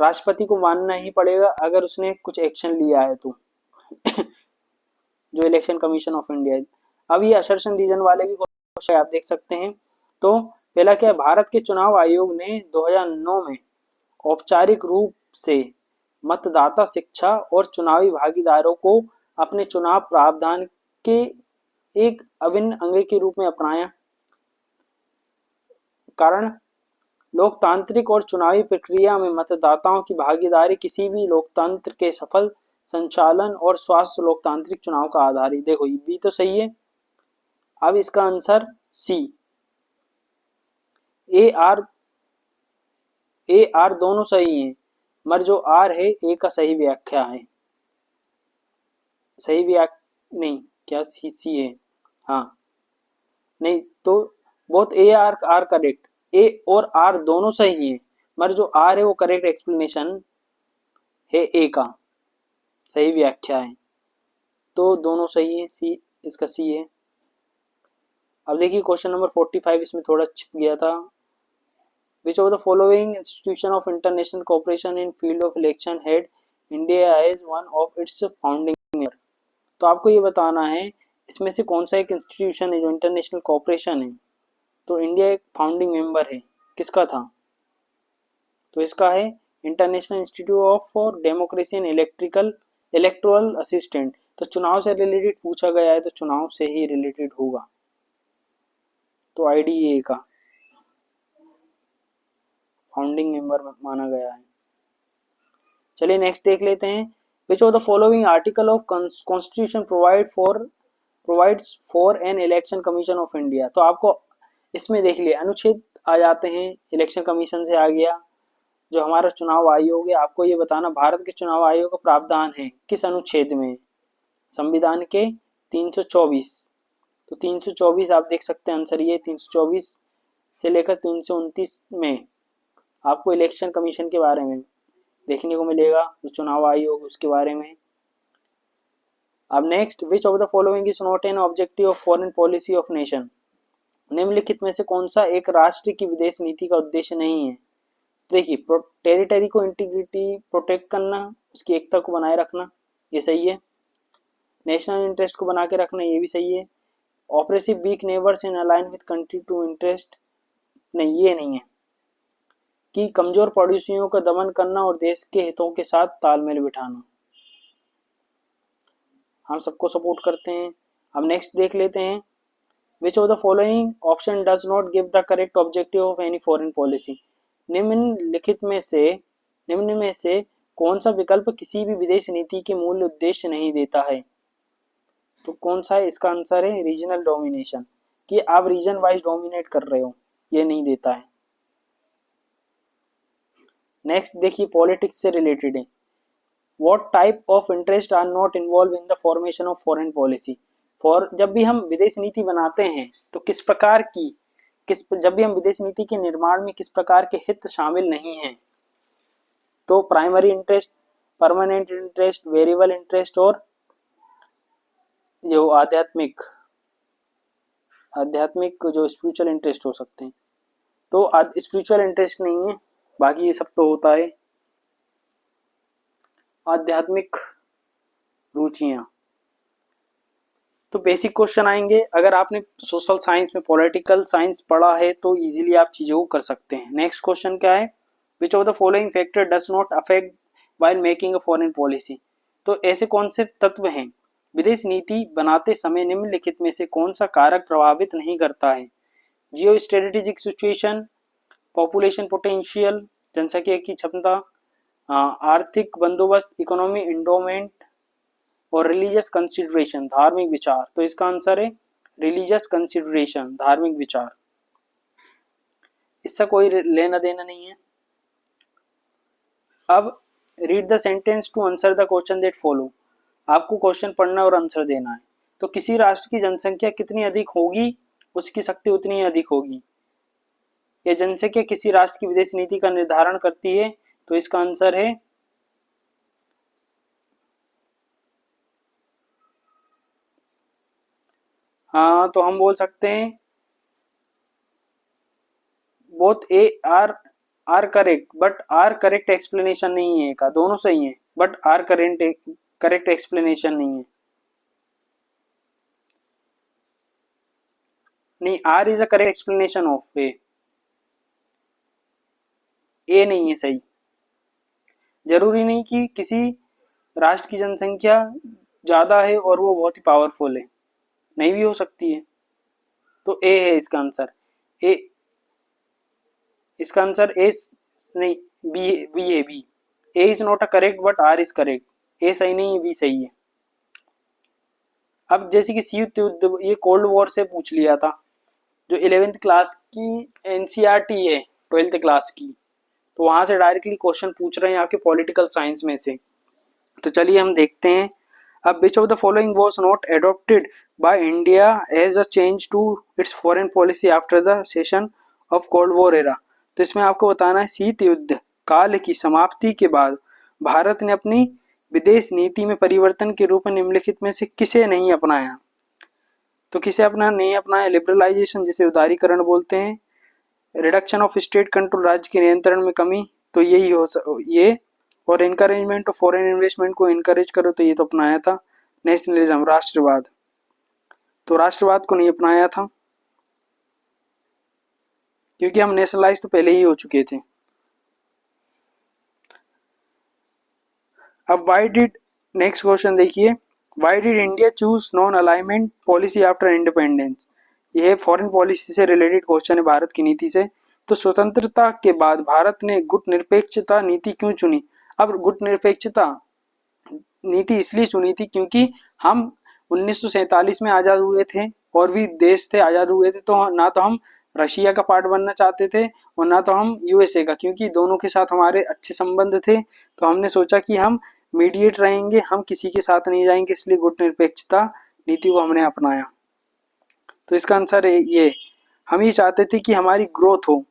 [SPEAKER 1] राष्ट्रपति को मानना ही पड़ेगा अगर उसने कुछ एक्शन लिया है तो जो इलेक्शन कमीशन ऑफ इंडिया है। अब ये असर्शन रीजन वाले भी क्वेश्चन आप देख सकते हैं। तो पहला क्या है, भारत के चुनाव आयोग ने 2009 में औपचारिक रूप से मतदाता शिक्षा और चुनावी भागीदारों को अपने चुनाव प्रावधान के एक अभिन्न अंग के रूप में अपनाया। कारण लोकतांत्रिक और चुनावी प्रक्रिया में मतदाताओं की भागीदारी किसी भी लोकतंत्र के सफल संचालन और स्वास्थ्य लोकतांत्रिक चुनाव का आधार है। देखो ये बी तो सही है। अब इसका आंसर सी, ए आर दोनों सही हैं, मगर जो आर है ए का सही व्याख्या है। सही व्याख्या नहीं, क्या सी है, हाँ नहीं, तो बोथ ए आर करेक्ट, ए और आर दोनों सही है, मगर जो आर है वो करेक्ट एक्सप्लेनेशन है, ए का सही व्याख्या है। तो दोनों सही है, सी इसका सी है। अब देखिए क्वेश्चन नंबर 45, इसमें थोड़ा छिप गया था। Which of the following institution of international cooperation in field of election had India as one of its founding member. तो आपको ये बताना है इसमें से कौन सा एक इंस्टीट्यूशन है जो इंटरनेशनल कोऑपरेशन है? तो इंडिया एक फाउंडिंग मेंबर है, किसका था? तो इसका है international institute of for democracy and electoral assistant. तो चुनाव से रिलेटेड पूछा गया है तो चुनाव से ही रिलेटेड होगा, तो IDA का फाउंडिंग मेंबर माना गया है। चलिए नेक्स्ट देख लेते हैं। Which of the following article of constitution provides for an election commission of India. तो आपको इसमें देख लिया अनुच्छेद आ जाते हैं, इलेक्शन कमीशन से आ गया, जो हमारा चुनाव आयोग है। आपको ये बताना भारत के चुनाव आयोग का प्रावधान है किस अनुच्छेद में? संविधान के 324। तो 324 आप देख सकते हैं, आंसर ये 324 से लेकर 329 में आपको इलेक्शन कमीशन के बारे में देखने को मिलेगा, जो चुनाव आयोग उसके बारे में। अब next, which of the following is not an objective of foreign policy of nation. निम्नलिखित में से कौन सा एक राष्ट्र की विदेश नीति का उद्देश्य नहीं है? देखिए, टेरिटरी को इंटीग्रिटी प्रोटेक्ट करना, उसकी एकता को बनाए रखना, ये सही है। नेशनल इंटरेस्ट को बना के रखना, ये भी सही है। Oppressive weak neighbours in align with country to interest, नहीं, ये नहीं है। कि कमजोर पड़ोसियों का दमन करना और देश के हितों के साथ तालमेल बिठाना, हम सबको सपोर्ट करते हैं। अब नेक्स्ट देख लेते हैं, which of the following option does not give the correct objective of any foreign policy. निम्नलिखित में से कौन सा विकल्प किसी भी विदेश नीति के मूल उद्देश्य नहीं देता है? तो कौन सा है? इसका आंसर है रीजनल डोमिनेशन, कि आप रीजन वाइज डोमिनेट कर रहे हो, ये नहीं देता है। नेक्स्ट देखिए, पॉलिटिक्स से रिलेटेड है। What type of interest are not involve in the formation of foreign policy. जब भी हम विदेश नीति बनाते हैं तो जब भी हम विदेश नीति के निर्माण में किस प्रकार के हित शामिल नहीं हैं? तो primary interest, permanent interest, variable interest और जो आध्यात्मिक जो स्पिरिचुअल इंटरेस्ट हो सकते हैं। तो स्पिरिचुअल इंटरेस्ट नहीं है, बाकी ये सब तो होता है आध्यात्मिक रुचियां। तो बेसिक क्वेश्चन आएंगे, अगर आपने सोशल साइंस में पॉलिटिकल साइंस पढ़ा है तो इजीली आप चीजों को कर सकते हैं। नेक्स्ट क्वेश्चन क्या है? Which of the following factor does not affect while making a foreign policy. तो ऐसे कौन से तत्व हैं विदेश नीति बनाते समय निम्नलिखित में से कौन सा कारक प्रभावित नहीं करता है? Geo strategic situation, population potential, जनसंख्या की क्षमता, आर्थिक बंदोबस्त, इकोनॉमी इंडोमेंट और रिलीजियस कंसिडरेशन, धार्मिक विचार। तो इसका आंसर है रिलीजियस कंसिडरेशन, धार्मिक विचार। इससे कोई लेना देना नहीं है। अब read the sentence to answer the question that follow. आपको क्वेश्चन पढ़ना और आंसर देना है। तो किसी राष्ट्र की जनसंख्या कितनी अधिक होगी उसकी शक्ति उतनी ही अधिक होगी। यह जनसंख्या किसी राष्ट्र की विदेश नीति का निर्धारण करती है। तो इसका आंसर है हाँ, तो हम बोल सकते हैं both A R correct, but R correct explanation नहीं है का, दोनों सही है बट आर करेक्ट एक्सप्लेनेशन नहीं है। नहीं, R is a correct explanation of A नहीं है सही। जरूरी नहीं कि किसी राष्ट्र की जनसंख्या ज्यादा है और वो बहुत ही पावरफुल है, नहीं भी हो सकती है। तो ए है इसका आंसर। ए इसका आंसर ए नहीं, बी है B. A is not a correct but R is correct. A सही नहीं है, बी सही है। अब जैसे कि शीत युद्ध, ये कोल्ड वॉर से पूछ लिया था, जो 11th क्लास की एनसीईआरटी है 12th क्लास की, तो वहां से डायरेक्टली क्वेश्चन पूछ रहे हैं आपके पॉलिटिकल साइंस में से। तो चलिए हम देखते हैं। अब which of the following was not adopted by India as a change to its foreign policy after the session of cold war era. तो इसमें आपको बताना है शीत युद्ध काल की समाप्ति के बाद भारत ने अपनी विदेश नीति में परिवर्तन के रूप में निम्नलिखित में से किसे नहीं अपनाया। तो किसे नहीं अपनाया? लिबरलाइजेशन, जिसे उदारीकरण बोलते हैं, रिडक्शन ऑफ स्टेट कंट्रोल, राज्य के नियंत्रण में कमी, तो यही ये, और इनकरेजमेंट ऑफ फॉरेन इन्वेस्टमेंट को इनकरेज करो, तो ये तो अपनाया था। नेशनलिज्म, राष्ट्रवाद। तो राष्ट्रवाद को नहीं अपनाया था, क्योंकि हम नेशनलाइज तो पहले ही हो चुके थे। अब वाई डिड, नेक्स्ट क्वेश्चन देखिए, Y did India choose non alignment policy after independence. यह फॉरेन पॉलिसी से रिलेटेड क्वेश्चन है, भारत की नीति से। तो स्वतंत्रता के बाद भारत ने गुट निरपेक्षता नीति क्यों चुनी। अब गुट निरपेक्षता नीति इसलिए चुनी थी क्योंकि हम 1947 में आज़ाद हुए थे और भी देश थे आज़ाद हुए थे, तो ना तो हम रशिया का पार्ट बनना चाहते थे और ना तो हम यूएसए का, क्योंकि दोनों के साथ हमारे अच्छे संबंध थे। तो हमने सोचा कि हम मीडिएट रहेंगे, हम किसी के साथ नहीं जाएंगे, इसलिए गुट निरपेक्षता नीति को हमने अपनाया। तो इसका आंसर है ये, हम ये चाहते थे कि हमारी ग्रोथ हो,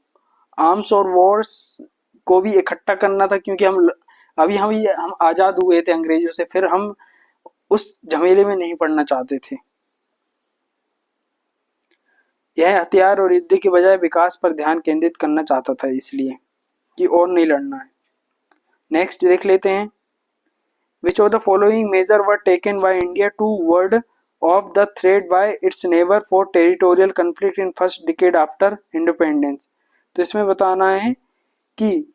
[SPEAKER 1] आर्म्स और वॉर्स को भी इकट्ठा करना था, क्योंकि हम आज़ाद हुए थे अंग्रेजों से, फिर हम उस झमेले में नहीं पड़ना चाहते थे। यह हथियार और युद्ध के बजाय विकास पर ध्यान केंद्रित करना चाहता था, इसलिए कि और नहीं लड़ना है। नेक्स्ट देख लेते हैं, which of the following major were taken by India toward of the threat by its neighbour for territorial conflict in first decade after independence. तो इसमें बताना है कि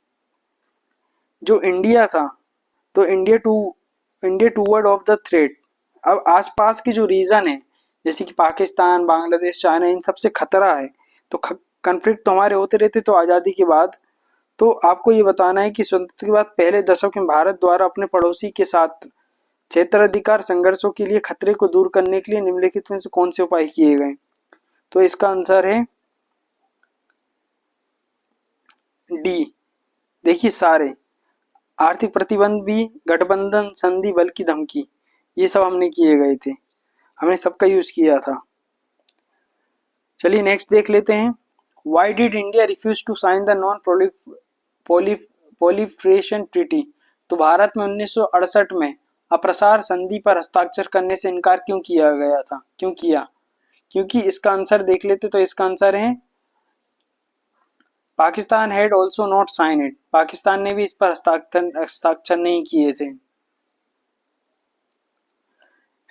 [SPEAKER 1] जो इंडिया था, तो India toward of the threat, अब आसपास की जो रीजन है जैसे कि पाकिस्तान, बांग्लादेश, चाइना, इन सबसे खतरा है। तो कन्फ्लिक्ट तो हमारे होते रहते तो आज़ादी के बाद। तो आपको ये बताना है कि स्वतंत्रता के बाद पहले दशक में भारत द्वारा अपने पड़ोसी के साथ क्षेत्राधिकार संघर्षों के लिए खतरे को दूर करने के लिए निम्नलिखित में से कौन से उपाय किए गए। तो इसका आंसर है डी। देखिए सारे आर्थिक प्रतिबंध भी, गठबंधन, संधि, बल की धमकी, ये सब हमने किए गए थे, हमने सबका यूज किया था। चलिए नेक्स्ट देख लेते हैं, why did India refuse to sign the non proliferation treaty. तो भारत में 1968 में अप्रसार संधि पर हस्ताक्षर करने से इनकार क्यों किया गया था, क्यों किया। क्योंकि इसका आंसर देख लेते, तो इसका आंसर है Pakistan had also not sign it, Pakistan ने भी इस पर हस्ताक्षर नहीं किए थे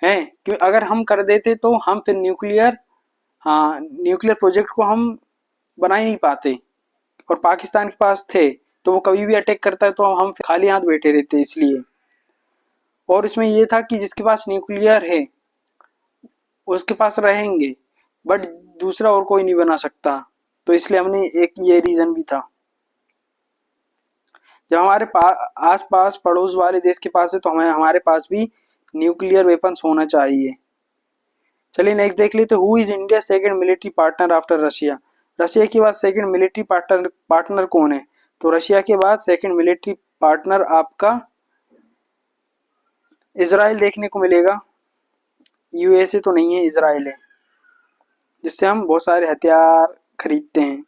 [SPEAKER 1] हैं। क्यों, अगर हम कर देते तो हम फिर न्यूक्लियर प्रोजेक्ट को हम बना ही नहीं पाते, और पाकिस्तान के पास थे तो वो कभी भी अटैक करता है तो हम खाली हाथ बैठे रहते, इसलिए। और इसमें ये था कि जिसके पास न्यूक्लियर है उसके पास रहेंगे, बट दूसरा और कोई नहीं बना सकता, तो इसलिए हमने एक ये रीजन भी था। जब हमारे आस पास पड़ोस वाले देश के पास है तो हमारे पास भी न्यूक्लियर वेपन्स होना चाहिए। चलिए नेक्स्ट देख लेते, who is India second military partner after Russia. Russia के बाद सेकंड मिलिट्री पार्टनर कौन है। तो रशिया के बाद सेकंड मिलिट्री पार्टनर आपका इजराइल देखने को मिलेगा, यूएसए तो नहीं है, इजराइल है, जिससे हम बहुत सारे हथियार खरीदते हैं।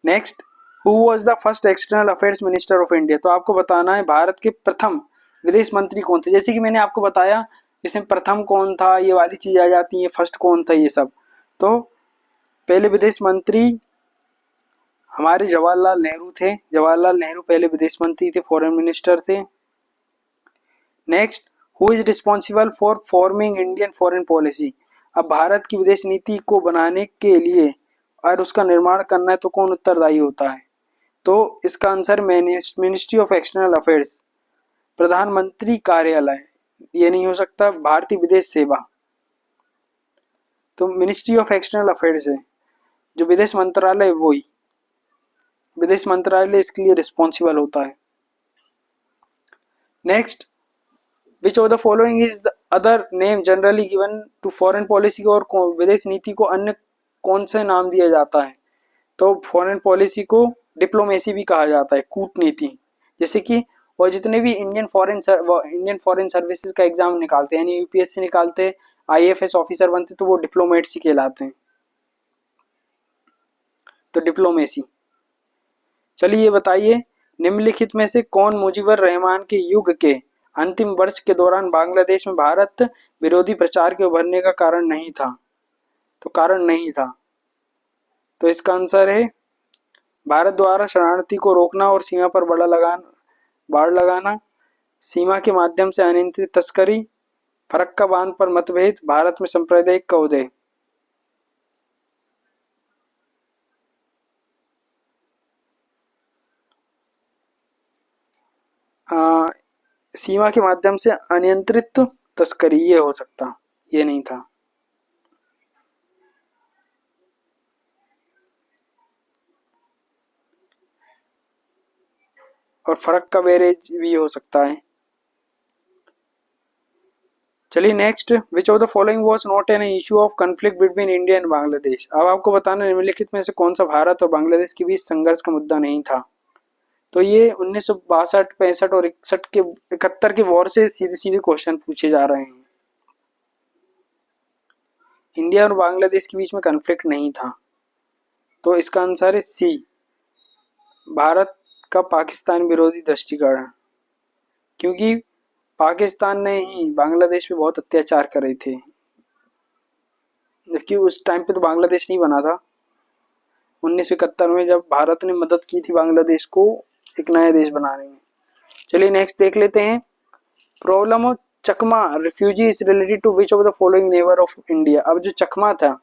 [SPEAKER 1] Next, who was the first external affairs minister of India. तो आपको बताना है भारत के प्रथम विदेश मंत्री कौन थे। जैसे कि मैंने आपको बताया इसमें प्रथम कौन था, ये वाली चीज आ जाती है, फर्स्ट कौन था, ये सब। तो पहले विदेश मंत्री हमारे जवाहरलाल नेहरू थे, जवाहरलाल नेहरू पहले विदेश मंत्री थे, फॉरेन मिनिस्टर थे। Next, who is responsible for forming Indian foreign policy. अब भारत की विदेश नीति को बनाने के लिए और उसका निर्माण करना है तो कौन उत्तरदायी होता है। तो इसका answer ministry of external affairs, प्रधानमंत्री कार्यालय, ये नहीं हो सकता, भारतीय विदेश सेवा। तो मिनिस्ट्री ऑफ एक्सटर्नल अफेयर्स है, जो विदेश मंत्रालय वही, विदेश मंत्रालय इसके लिए रिस्पॉन्सिबल होता है। Next, which of the following is the other name generally given to foreign policy, और विदेश नीति को अन्य कौन से नाम दिया जाता है। तो फॉरेन पॉलिसी को डिप्लोमेसी भी कहा जाता है, कूटनीति। जैसे कि और जितने भी इंडियन फॉरेन सर्विसेज का एग्जाम निकालते हैं, यानी यूपीएससी निकालते हैं, आईएफएस ऑफिसर बनते, तो वो डिप्लोमेट्स ही कहलाते हैं। तो डिप्लोमेसी। चलिए ये बताइए, निम्नलिखित में से कौन मुजीबर रहमान के युग के अंतिम वर्ष के दौरान बांग्लादेश में भारत विरोधी प्रचार के उभरने का कारण नहीं था। तो कारण नहीं था, तो इसका आंसर है भारत द्वारा शरणार्थी को रोकना और सीमा पर बाड़ लगाना, सीमा के माध्यम से अनियंत्रित तस्करी, फरक्का बांध पर मतभेद, भारत में सांप्रदायिक का उदय। सीमा के माध्यम से अनियंत्रित तस्करी, ये हो सकता, ये नहीं था। और फरक्का बैरेज भी हो सकता है। चलिए next, which of the following was not an issue of conflict between India and Bangladesh. अब आपको बताना निम्नलिखित में से कौन सा भारत और बांग्लादेश के बीच संघर्ष का मुद्दा नहीं था। तो ये 1962, 65 और 61 के 71 के वॉर से सीधे सीधे क्वेश्चन पूछे जा रहे हैं। इंडिया और बांग्लादेश के बीच में कॉन्फ्लिक्ट नहीं था, तो इसका आंसर है सी, भारत का पाकिस्तान विरोधी दृष्टिकोण। क्योंकि पाकिस्तान ने ही बांग्लादेश पे बहुत अत्याचार करे थे, जबकि उस टाइम पे तो बांग्लादेश नहीं बना था। 1971 में जब भारत ने मदद की थी बांग्लादेश को एक नया देश बनाने में। चलिए नेक्स्ट देख लेते हैं। Problem of Chakma refugee is related to which of the following neighbour of India. अब जो चकमा था,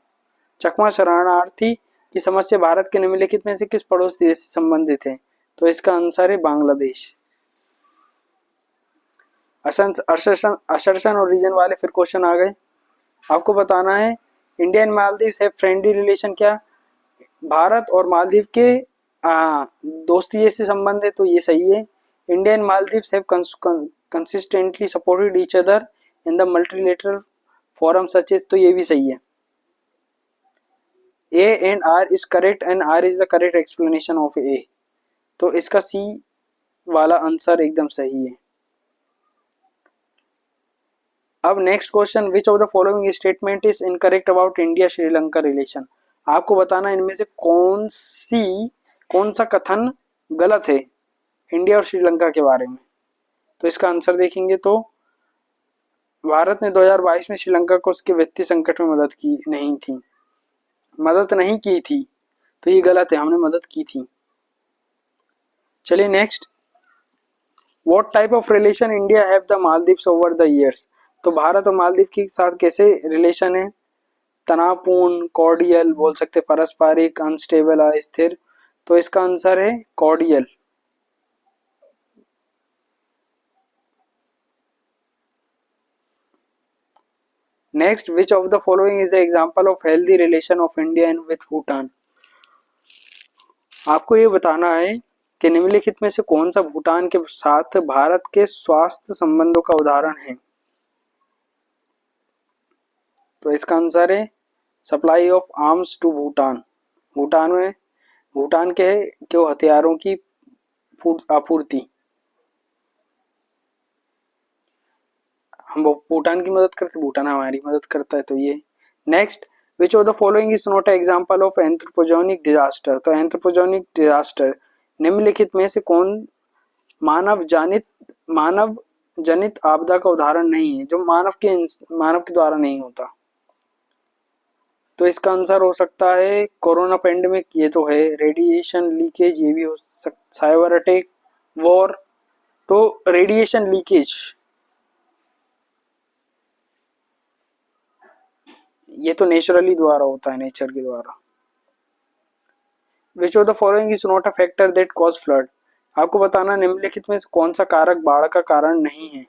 [SPEAKER 1] चकमा शरणार्थी की समस्या भारत के निम्नलिखित में से किस पड़ोसी देश से संबंधित है। तो इसका आंसर है बांग्लादेश। असर्शन और रीजन वाले फिर क्वेश्चन आ गए। आपको बताना है इंडिया एंड मालदीव है फ्रेंडली रिलेशन, क्या भारत और मालदीव के दोस्ती जैसे संबंध है, तो ये सही है। India and Maldives have consistently supported each other in the multilateral forum such as, तो ये भी सही है। A and R is correct and R is the correct explanation of A, तो इसका सी वाला आंसर एकदम सही है। अब next question, which of the following statement is incorrect about India Sri Lanka relation. आपको बताना इनमें से कौन सा कथन गलत है इंडिया और श्रीलंका के बारे में। तो इसका आंसर देखेंगे तो भारत ने 2022 में श्रीलंका को उसके वित्तीय संकट में मदद नहीं की थी, तो ये गलत है, हमने मदद की थी। चलिए next, what type of relation India have the Maldives over the years. तो भारत और मालदीव के साथ कैसे रिलेशन है, तनावपूर्ण, कॉर्डियल बोल सकते, पारस्परिक, अनस्टेबल, अस्थिर, तो इसका आंसर है cordial. Next, which of the following is the example of healthy relation of India and with Bhutan. आपको ये बताना है कि निम्नलिखित में से कौन सा भूटान के साथ भारत के स्वास्थ्य संबंधों का उदाहरण है। तो इसका आंसर है supply of arms to Bhutan. Bhutan के क्यों हथियारों की आपूर्ति, हम भूटान की मदद करते, भूटान हमारी मदद करता है, तो ये। Next, which of the following is not example of anthropogenic disaster. तो एंथ्रोपोजेनिक डिजास्टर निम्नलिखित में से कौन मानव जनित आपदा का उदाहरण नहीं है, जो मानव के द्वारा नहीं होता। तो इसका आंसर हो सकता है कोरोना पेंडेमिक, ये तो है, रेडिएशन लीकेज ये भी हो सकता, साइबर अटैक, वॉर, तो रेडिएशन लीकेज, ये तो नेचुरली द्वारा होता है, नेचर के द्वारा। विच of the following is not a factor that cause flood. आपको बताना निम्नलिखित में कौन सा कारक बाढ़ का कारण नहीं है।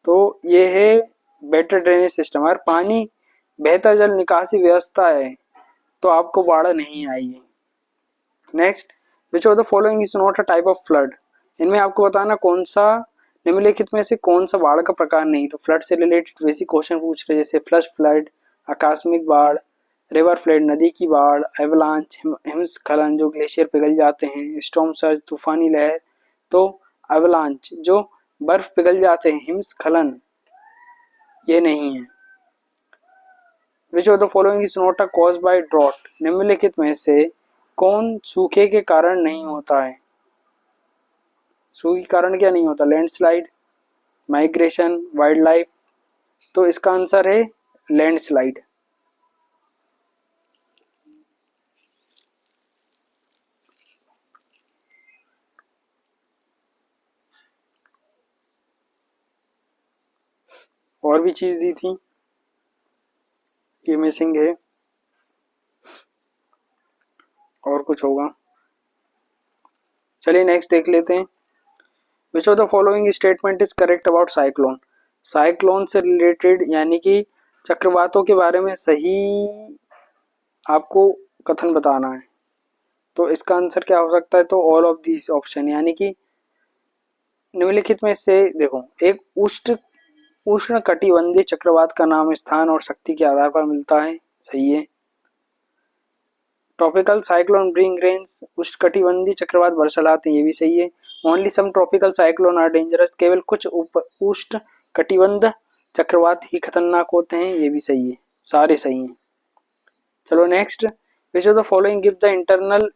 [SPEAKER 1] तो ये है बेटर ड्रेनेज सिस्टम। अगर पानी बेहतर जल निकासी व्यवस्था है तो आपको बाढ़ नहीं आएगी। Next, which of the following is not a type of flood. इनमें आपको बताना कौन सा निम्नलिखित में से कौन सा बाढ़ का प्रकार नहीं। तो फ्लड से रिलेटेड वैसी क्वेश्चन पूछ रहे जैसे फ्लश फ्लड, आकस्मिक बाढ़, रिवर फ्लड नदी की बाढ़, एवलांच हिमस्खलन जो ग्लेशियर पिघल जाते हैं, स्टॉर्म सर्ज तूफानी लहर, तो एवलांच जो बर्फ पिघल जाते हैं, हिमस्खलन ये नहीं है। Which of the following is not a cause by drought. निम्नलिखित में से कौन सूखे के कारण नहीं होता है। सूखे के कारण क्या नहीं होता, लैंडस्लाइड, माइग्रेशन, वाइल्ड लाइफ, तो इसका आंसर है लैंडस्लाइड। और भी चीज दी थी, ये मिसिंग है, और कुछ होगा। चलिए नेक्स्ट देख लेते हैं। Which of the following statement is correct about cyclone. Cyclone से रिलेटेड यानी कि चक्रवातों के बारे में सही आपको कथन बताना है। तो इसका आंसर क्या हो सकता है, तो ऑल ऑफ दिस ऑप्शन, यानी कि निम्नलिखित में से देखो, एक उष्ण कटिबंधीय चक्रवात का नाम स्थान और शक्ति के आधार पर मिलता है, सही है। ट्रॉपिकल साइक्लोन ब्रिंग रेन्स, उष्णकटिबंधीय चक्रवात वर्षा लाते हैं, ये भी सही है। Only some tropical cyclone are dangerous, केवल कुछ उष्ण कटिबंध चक्रवात ही खतरनाक होते हैं, ये भी सही है, सारे सही हैं। चलो next, which of the following give the internal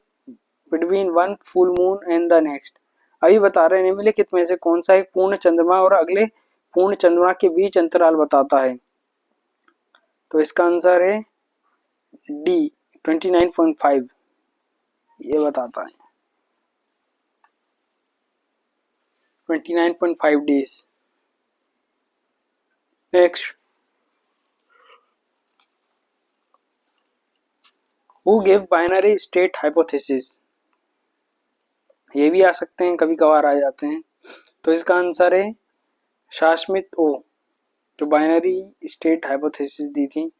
[SPEAKER 1] between one full moon and the next. अभी बता रहे हैं निम्नलिखित में से कौन सा एक पूर्ण चंद्रमा और अगले पूर्ण चंद्रमा के बीच अंतराल बताता है। तो इसका आंसर है डी 29.5, ये बताता है 29.5 days. Next, who give binary state hypothesis, ये भी आ सकते हैं, कभी कभार आ जाते हैं। तो इसका आंसर है शाश्मित ओ, जो बाइनरी स्टेट हाइपोथेसिस दी थी।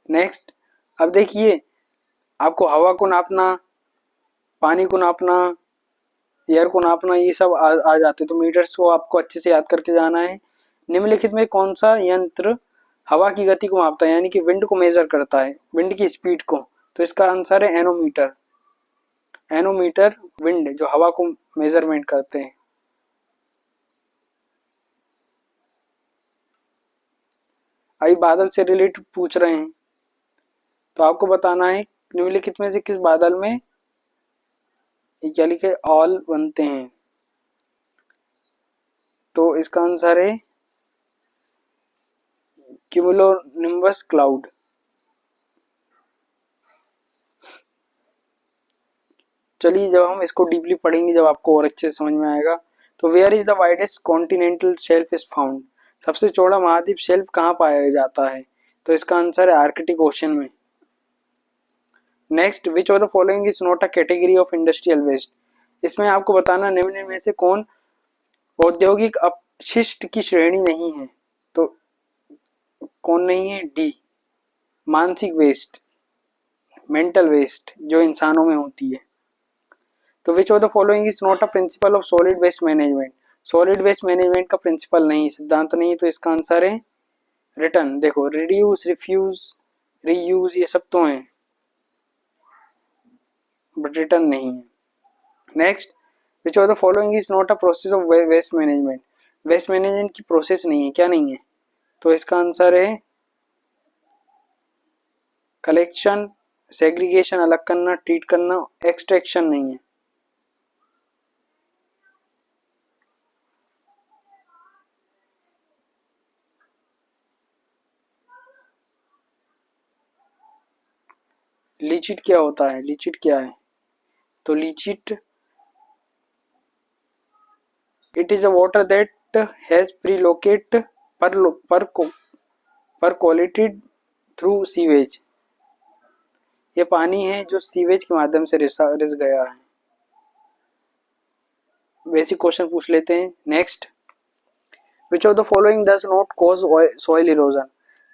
[SPEAKER 1] नेक्स्ट, अब देखिए आपको हवा को नापना, पानी को नापना, एयर को नापना, ये सब आ जाते हैं, तो मीटर्स को आपको अच्छे से याद करके जाना है। निम्नलिखित में कौन सा यंत्र हवा की गति को मापता है, यानी कि विंड को मेजर करता है, विंड की स्पीड को। तो इसका आंसर है एनोमीटर। एनोमीटर विंड, जो हवा को मेजरमेंट करते हैं। अभी बादल से रिलेटेड पूछ रहे हैं, तो आपको बताना है निम्नलिखित में से किस बादल में क्या लिखे ऑल बनते हैं। तो इसका आंसर है क्यूमुलोनिम्बस क्लाउड। चलिए जब हम इसको डीपली पढ़ेंगे, जब आपको और अच्छे से समझ में आएगा। तो where is the widest continental shelf is found, सबसे चौड़ा महाद्वीप शेल्फ कहाँ पाया जाता है। तो इसका आंसर है आर्कटिक ओशन में। Next, which of the following is not a category of industrial waste, इसमें आपको बताना निम्न में से कौन औद्योगिक अपशिष्ट की श्रेणी नहीं है। तो कौन नहीं है, डी मानसिक वेस्ट, मेंटल वेस्ट, जो इंसानों में होती है। तो which of the following is not a principle of solid waste management, solid waste management का प्रिंसिपल नहीं, सिद्धांत नहीं है। तो इसका आंसर है रिटर्न। देखो रिड्यूस, रिफ्यूज, रीयूज, ये सब तो हैं, बट रिटर्न नहीं है। Next, which of the following is not a process of waste management, waste management की प्रोसेस नहीं है, क्या नहीं है। तो इसका आंसर है कलेक्शन, सेग्रीगेशन अलग करना, ट्रीट करना, एक्सट्रैक्शन नहीं है। लीचिट क्या होता है, लीचिट क्या है। तो leachate, it is a water that has प्रीलोकेट परकोलेटेड थ्रू सीवेज, ये पानी है जो सीवेज के माध्यम से रिस गया है। बेसिक क्वेश्चन पूछ लेते हैं। Next, which of the following does not cause soil erosion,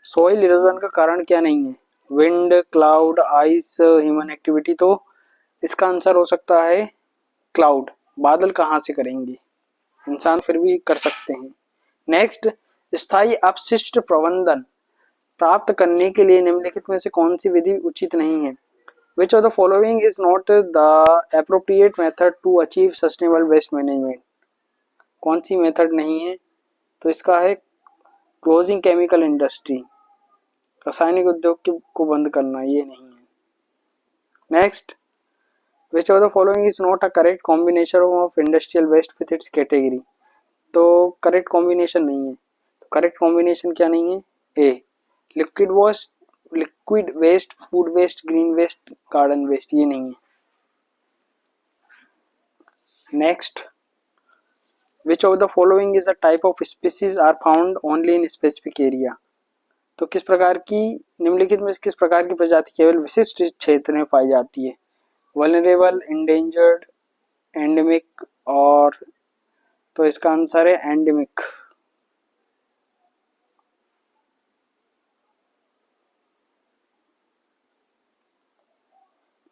[SPEAKER 1] soil erosion का कारण क्या नहीं है। Wind, cloud, ice, human activity. तो इसका आंसर हो सकता है क्लाउड, बादल कहाँ से करेंगे, इंसान फिर भी कर सकते हैं। नेक्स्ट, स्थायी अपशिष्ट प्रबंधन प्राप्त करने के लिए निम्नलिखित में से कौन सी विधि उचित नहीं है। Which of the following is not the appropriate method to achieve sustainable waste management, कौन सी मेथड नहीं है। तो इसका है क्लोजिंग केमिकल इंडस्ट्री, रासायनिक उद्योग को बंद करना, ये नहीं है। Next, which of the following is not a correct combination of industrial waste with its category, तो करेक्ट कॉम्बिनेशन नहीं है। तो करेक्ट कॉम्बिनेशन क्या नहीं है, A liquid waste, liquid waste, food waste, green waste, garden waste, ये नहीं है। Next, which of the following is a type of species are found only in specific area. तो किस प्रकार की निम्नलिखित में से किस प्रकार की प्रजाति केवल विशिष्ट क्षेत्र में पाई जाती है? वल्नरेबल, इंडेंजर्ड, एंडेमिक और तो इसका आंसर है एंडेमिक।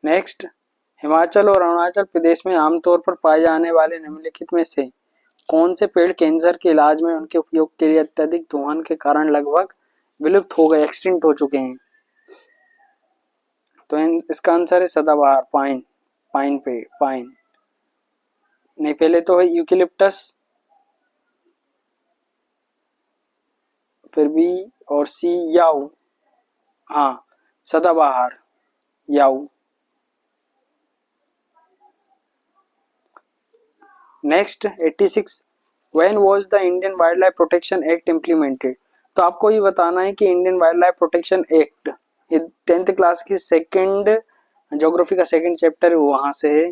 [SPEAKER 1] नेक्स्ट, हिमाचल और अरुणाचल प्रदेश में आमतौर पर पाए जाने वाले निम्नलिखित में से कौन से पेड़ कैंसर के इलाज में उनके उपयोग के लिए अत्यधिक दोहन के कारण लगभग विलुप्त हो गए, एक्सटिंक्ट हो चुके हैं? तो इसका आंसर है सदाबहार, पाइन। पाइन पे पाइन नहीं, पहले तो है यूकेलिप्टस, फिर बी और सी याऊ। हाँ, सदाबहार, याऊ। Next 86, when was the Indian wildlife protection act implemented? तो आपको ये बताना है कि Indian wildlife protection act, ये 10th क्लास की सेकंड ज्योग्राफी का सेकंड चैप्टर है, वहां से है।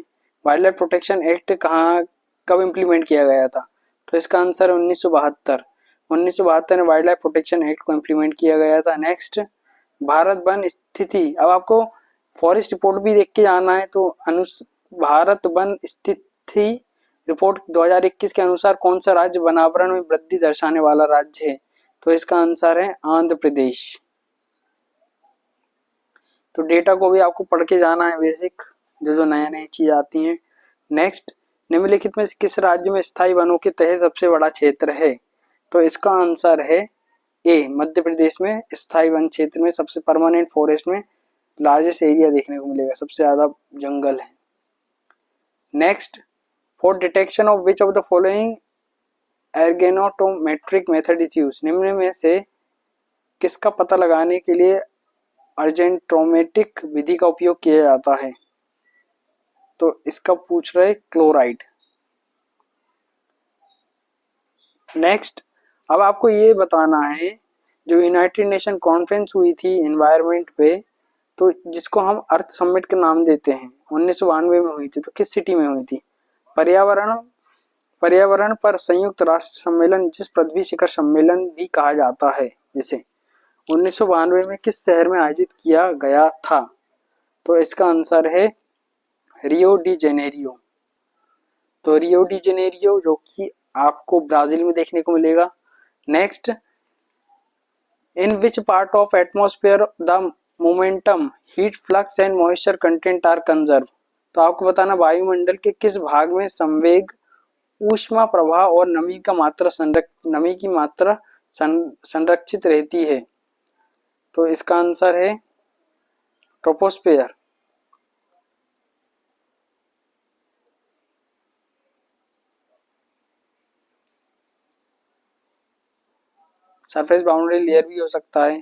[SPEAKER 1] वाइल्ड लाइफ प्रोटेक्शन एक्ट कहाँ कब इम्प्लीमेंट किया गया था? तो इसका आंसर है 1972। 1972 में वाइल्ड लाइफ प्रोटेक्शन एक्ट को इम्प्लीमेंट किया गया था। नेक्स्ट, भारत वन स्थिति, अब आपको फॉरेस्ट रिपोर्ट भी देख के जाना है। तो भारत वन स्थिति रिपोर्ट 2021 के अनुसार कौन सा राज्य वनावरण में वृद्धि दर्शाने वाला राज्य है? तो इसका आंसर है आंध्र प्रदेश। तो डेटा को भी आपको पढ़ के जाना है, बेसिक जो जो नया नई चीज आती हैं। नेक्स्ट, निम्नलिखित में से किस राज्य में स्थायी वनों के तहत सबसे बड़ा क्षेत्र है? तो इसका आंसर है ए, मध्य प्रदेश में स्थायी वन क्षेत्र में सबसे परमानेंट फॉरेस्ट में लार्जेस्ट एरिया देखने को मिलेगा, सबसे ज्यादा जंगल है। Next, for detection of which of the following एर्गेनोटोमेट्रिक मेथड इज यूज? निम्न में से किसका पता लगाने के लिए अर्जेंट्रोमेटिक विधि का उपयोग किया जाता है? तो इसका पूछ रहे क्लोराइड। नेक्स्ट, अब आपको ये बताना है, जो यूनाइटेड नेशन कॉन्फ्रेंस हुई थी एनवायरनमेंट पे, तो जिसको हम अर्थ समिट का नाम देते हैं, 1992 में हुई थी, तो किस सिटी में हुई थी? पर्यावरण पर्यावरण पर संयुक्त राष्ट्र सम्मेलन, जिस पृथ्वी शिखर सम्मेलन भी कहा जाता है, जिसे 1992 में किस शहर में आयोजित किया गया था? तो इसका आंसर है रियो डी जेनेरियो। तो रियो डी जेनेरियो, जो कि आपको ब्राजील में देखने को मिलेगा। Next, in which part of atmosphere the momentum, heat flux and moisture content are conserve? तो आपको बताना वायुमंडल के किस भाग में संवेग, ऊष्मा प्रवाह और नमी की मात्रा संरक्षित रहती है? तो इसका आंसर है ट्रोपोस्फेयर। सरफेस बाउंड्री लेयर भी हो सकता है।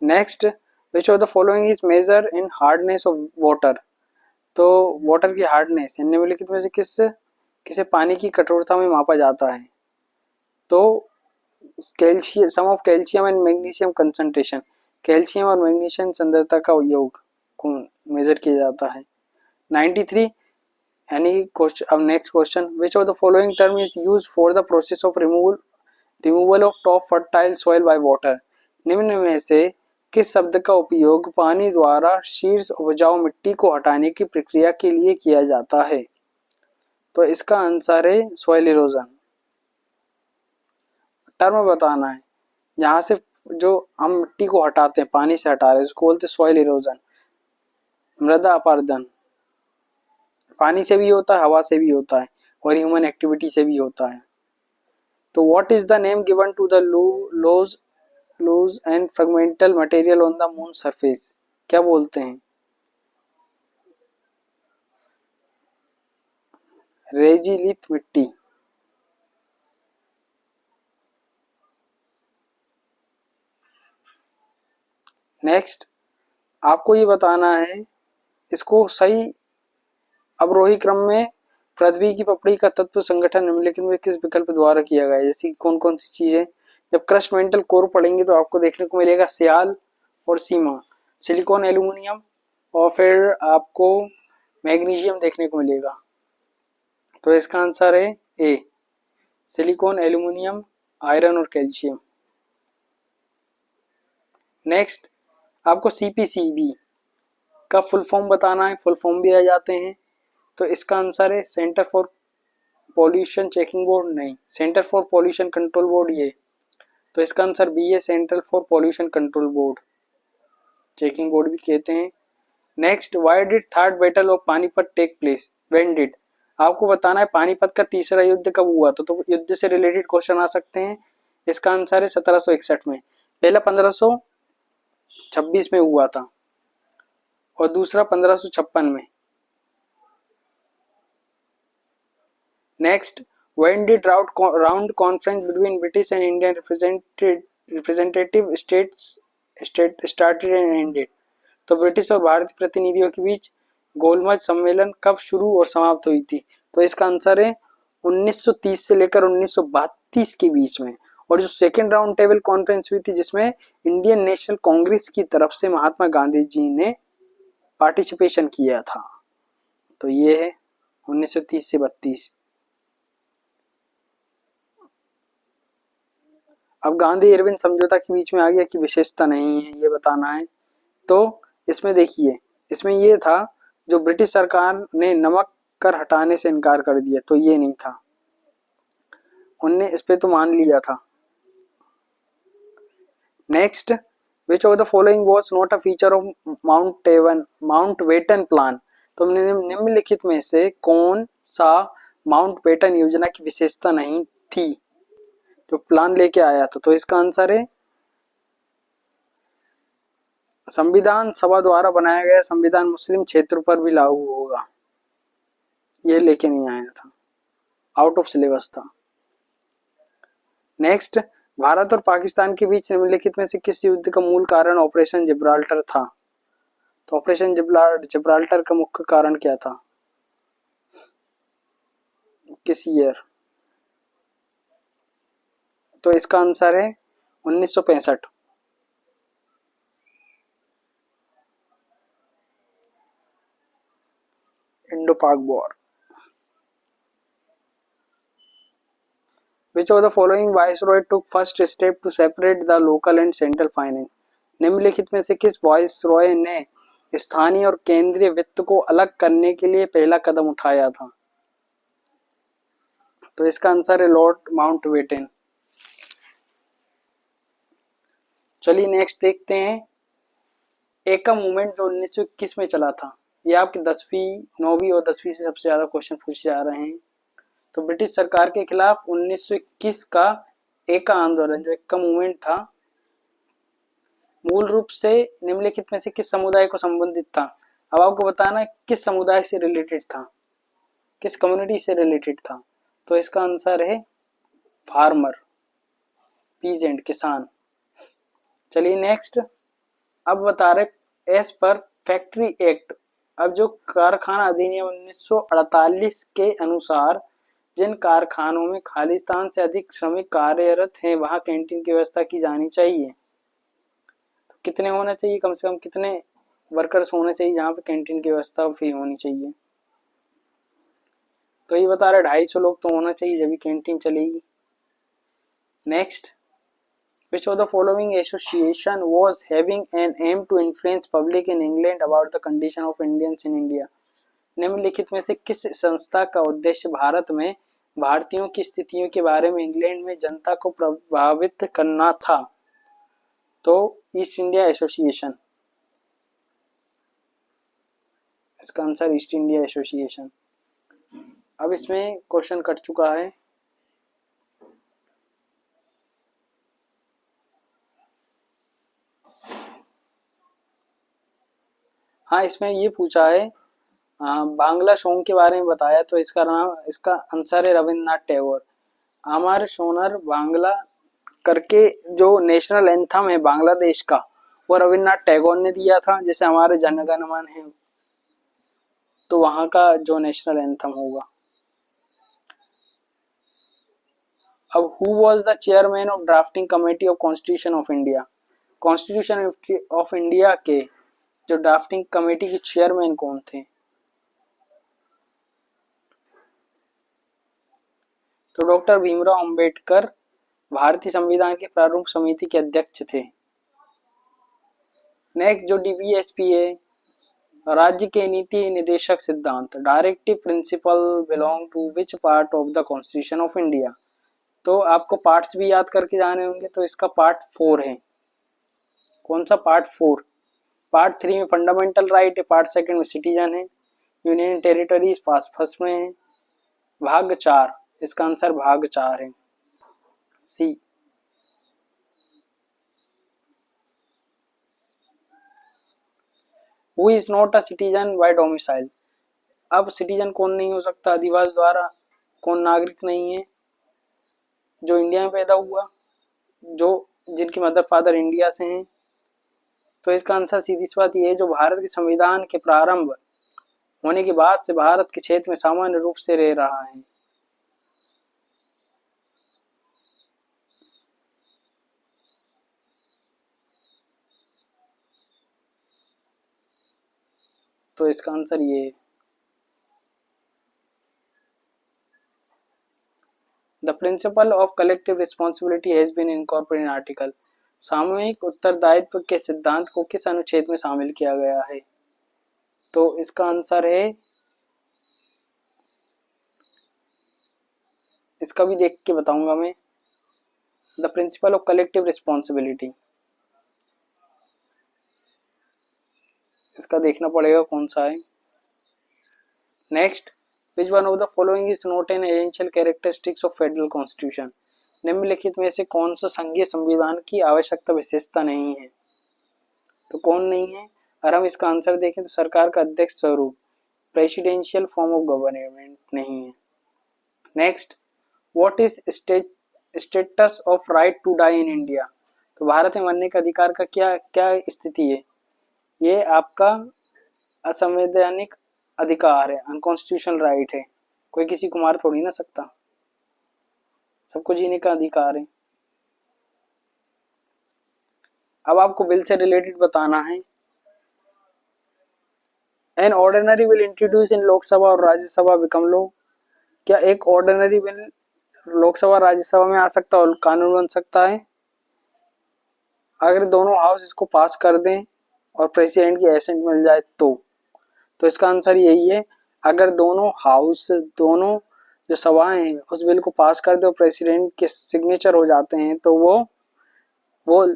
[SPEAKER 1] Next, which of the following is measure in hardness of water? तो वाटर की हार्डनेस निम्नलिखित में से किसे पानी की कठोरता में मापा जाता है? तो calcium, sum of calcium and magnesium concentration, calcium और मैग्नीशियम सांद्रता का योग को मेजर किया जाता है। 93, यानी क्वेश्चन, अब next question, which of the following term is used for the process of removal of top fertile soil by water? निम्न में से किस शब्द का उपयोग पानी द्वारा शीर्ष उपजाऊ मिट्टी को हटाने की प्रक्रिया के लिए किया जाता है? तो इसका आंसर है सॉइल इरोजन। टर्म बताना है, जहां से जो हम मिट्टी को हटाते हैं, पानी से हटा रहे हैं, उसको बोलते हैं सॉइल इरोजन। मृदा अपरदन पानी से भी होता है, हवा से भी होता है, और ह्यूमन एक्टिविटी से भी होता है। तो what is the name given to the loose and fragmental material on the moon surface? क्या बोलते हैं? रेजिलिथ मिट्टी। नेक्स्ट, आपको ये बताना है, इसको सही अवरोही क्रम में पृथ्वी की पपड़ी का तत्व संगठन निम्नलिखित में किस विकल्प द्वारा किया गया है? जैसे कौन कौन सी चीजें? जब क्रस्ट मेंटल कोर पढ़ेंगे तो आपको देखने को मिलेगा सियाल और सीमा, सिलिकॉन, एल्यूमिनियम, और फिर आपको मैग्नीशियम देखने को मिलेगा। तो इसका आंसर है ए, सिलिकॉन, एल्यूमिनियम, आयरन और कैल्शियम। नेक्स्ट आपको सीपीसीबी का फुल फॉर्म बताना है, फुल फॉर्म भी आ जाते हैं। तो इसका आंसर है center for pollution checking board, नहीं, center for pollution control board ये। तो इसका आंसर बी है, central for pollution control board, checking board भी कहते हैं। Next, why did third battle of Panipat take place, when did, आपको बताना है पानीपत का तीसरा युद्ध कब हुआ था। तो युद्ध से रिलेटेड क्वेश्चन आ सकते हैं। इसका आंसर है 1761 में, पहला 1526 में हुआ था और दूसरा 1556 में। Next, when did round conference between British and Indian representative states started and ended, तो ब्रिटिश और भारतीय प्रतिनिधियों के बीच गोलमेज सम्मेलन कब शुरू और समाप्त हुई थी। तो इसका आंसर है 1930 से लेकर 1932 के बीच में। और जो सेकेंड राउंड टेबल कॉन्फ्रेंस हुई थी जिसमें इंडियन नेशनल कांग्रेस की तरफ से महात्मा गांधी जी ने पार्टिसिपेशन किया था, तो ये है 1930 से 32। अब गांधी इरविन समझौता के बीच में आ गया कि विशेषता नहीं है, ये बताना है। तो इसमें देखिए, इसमें ये था जो ब्रिटिश सरकार ने नमक कर हटाने से इनकार कर दिया, तो ये नहीं था, उनने इस पे तो मान लिया था। Next, which of the following was not a feature of Mountbatten plan, तो निम्नलिखित में से कौन सा माउंटबेटन योजना की विशेषता नहीं थी जो प्लान लेके आया था। तो इसका आंसर है संविधान सभा द्वारा बनाया गया संविधान मुस्लिम क्षेत्रों पर भी लागू होगा, ये लेके नहीं आया था, आउट ऑफ सिलेबस था। नेक्स्ट, भारत और पाकिस्तान के बीच निम्नलिखित में से किस युद्ध का मूल कारण ऑपरेशन जिब्राल्टर था। तो ऑपरेशन जिब्राल्टर का मुख्य कारण क्या था, किस ईयर। तो इसका आंसर है 1965। इंडो पाक war. Which of the following viceroy took first step to separate the local and central finance, निम्नलिखित में से किस वायसरॉय ने स्थानीय और केंद्रीय वित्त को अलग करने के लिए पहला कदम उठाया था। तो इसका आंसर है लॉर्ड माउंटबेटन। चलिए नेक्स्ट देखते हैं, एका मूवमेंट जो 1921 में चला था। ये आपकी 10वीं 9वीं और 10वीं से सबसे ज्यादा क्वेश्चन पूछे जा रहे हैं। तो ब्रिटिश सरकार के खिलाफ 1921 का एका आंदोलन जो एका मूवमेंट था, मूल रूप से निम्नलिखित में से किस समुदाय को संबंधित था। अब आपको बताना है किस समुदाय से रिलेटेड था, किस कम्युनिटी से रिलेटेड था। तो इसका आंसर है फार्मर, पीजेंट, किसान। चलिए नेक्स्ट, अब बता रहे एज पर फैक्ट्री एक्ट, अब जो कारखाना अधिनियम 1948 के अनुसार जिन कारखानों में खालिस्तान से अधिक श्रमिक कार्यरत हैं वहां कैंटीन की व्यवस्था की जानी चाहिए। तो कितने होना चाहिए, कम से कम कितने वर्कर्स होने चाहिए जहां पे कैंटीन की व्यवस्था फ्री होनी चाहिए। तो ये बता रहे 250 लोग तो होना चाहिए जब भी कैंटीन चलेगी। Next, which of the following association was having an aim to influence public in England about the condition of Indians in India, निम्नलिखित में से किस संस्था का उद्देश्य भारत में भारतीयों की स्थितियों के बारे में इंग्लैंड में जनता को प्रभावित करना था। तो ईस्ट इंडिया एसोसिएशन, इसका आंसर ईस्ट इंडिया एसोसिएशन। अब इसमें क्वेश्चन कट चुका है। हाँ, इसमें ये पूछा है बांग्ला सॉन्ग के बारे में बताया, तो इसका नाम, इसका आंसर है रविन्द्रनाथ टैगोर। अमर सोनर बांग्ला करके जो नेशनल एंथम है बांग्लादेश का, वो रविन्द्रनाथ टैगोर ने दिया था, जैसे हमारे जनगण मन है तो वहां का जो नेशनल एंथम होगा। अब who was the chairman of drafting committee of constitution of India, constitution of India के जो ड्राफ्टिंग कमेटी के चेयरमैन कौन थे। तो डॉक्टर भीमराव अंबेडकर भारतीय संविधान की प्रारूप समिति के अध्यक्ष थे। नेक्स्ट जो डीबीएसपी है, राज्य के नीति निदेशक सिद्धांत, directive principle belong to which part of the constitution of India. तो आपको पार्ट्स भी याद करके जाने होंगे, तो इसका पार्ट 4 है। कौन सा? पार्ट 4। पार्ट 3 में फंडामेंटल राइट है, पार्ट 2 में सिटीजन है, यूनियन टेरिटरीज पास फर्स्ट में है। भाग 4, इसका आंसर भाग 4 है, C. Who is not a citizen by domicile. अब सिटीजन कौन नहीं हो सकता अधिवास द्वारा? कौन नागरिक नहीं है? जो इंडिया में पैदा हुआ, जो जिनके मदर फादर इंडिया से हैं। तो इसका आंसर सीधी सी बात ये है, जो भारत के संविधान के प्रारंभ होने के बाद से भारत के क्षेत्र में सामान्य रूप से रह रहा है। तो इसका आंसर ये है। The principle of collective responsibility has been incorporated in article. सामूहिक उत्तरदायित्व के सिद्धांत को किस अनुच्छेद में शामिल किया गया है? तो इसका आंसर है, इसका भी देख के बताऊंगा मैं, the principle of collective responsibility. इसका देखना पड़ेगा कौन सा है। Next, which one of the following is not an essential characteristics of federal constitution. निम्नलिखित में से कौन सा संघीय संविधान की आवश्यकता विशेषता नहीं है? तो कौन नहीं है? अगर हम इसका आंसर देखें तो सरकार का अध्यक्ष स्वरूप, प्रेसिडेंशियल फॉर्म ऑफ गवर्नमेंट नहीं है। Next, what is status of right to die in India. तो भारत में मरने के अधिकार का क्या क्या स्थिति है? ये आपका असंवैधानिक अधिकार है, अनकॉन्स्टिट्यूशनल राइट है। कोई किसी को मार थोड़ी ना सकता, सबको जीने का अधिकार है। अब आपको बिल से रिलेटेड बताना है। एन ऑर्डिनरी बिल इंट्रोड्यूस इन लोकसभा और राज्यसभा बिकम लॉ। क्या एक ऑर्डिनरी बिल लोकसभा राज्यसभा में आ सकता है और कानून बन सकता है अगर दोनों हाउस इसको पास कर दें और प्रेसिडेंट की एसेंट मिल जाए तो इसका आंसर यही है, अगर दोनों हाउस, दोनों जो सभाएं हैं उस बिल को पास कर दे और प्रेसिडेंट के सिग्नेचर हो जाते हैं तो वो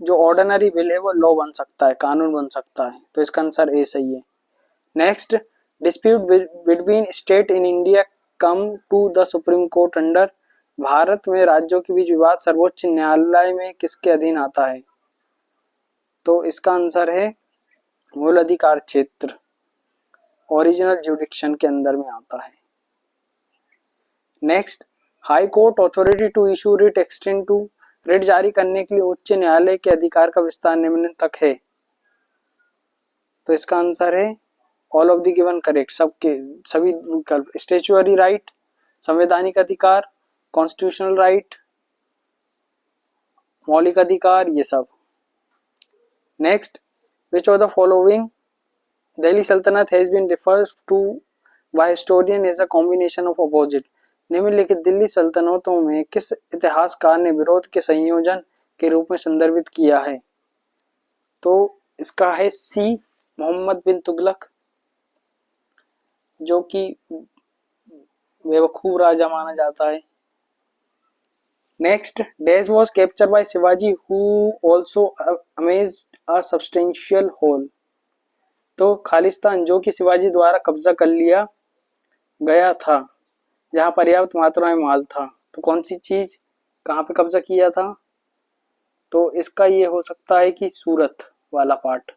[SPEAKER 1] जो ऑर्डिनरी बिल है वो लॉ बन सकता है, कानून बन सकता है। तो इसका आंसर ए सही है। Next, dispute between state in India come to the supreme court under. Bharat में राज्यों के बीच विवाद सर्वोच्च न्यायालय में किसके अधीन आता है? तो इसका आंसर है मूल अधिकार क्षेत्र, ओरिजिनल जुडिक्शन के अंदर में आता है। Next, high court authority to issue writ extend to. Writ जारी करने के लिए उच्च न्यायालय के अधिकार का विस्तार निम्न तक है। तो इसका आंसर है all of the given correct, सबके सभी विकल्प। स्टैट्यूटरी राइट, संवैधानिक अधिकार, कॉन्स्टिट्यूशनल राइट, मौलिक अधिकार, ये सब। Next, which of the following Delhi sultanate has been referred to by historian as a combination of opposite. निम्नलिखित दिल्ली सल्तनतों में किस इतिहासकार ने विरोध के संयोजन के रूप में संदर्भित किया है? तो इसका है सी, मोहम्मद बिन तुगलक, जो कि बेवकूफ राजा माना जाता है। Next, dash was capture by Shivaji who also amassed a substantial haul. तो खालिस्तान जो कि शिवाजी द्वारा कब्जा कर लिया गया था जहां पर्याप्त मात्रा में माल था। तो कौन सी चीज कहां पे कब्जा किया था? तो इसका ये हो सकता है कि सूरत वाला पार्ट,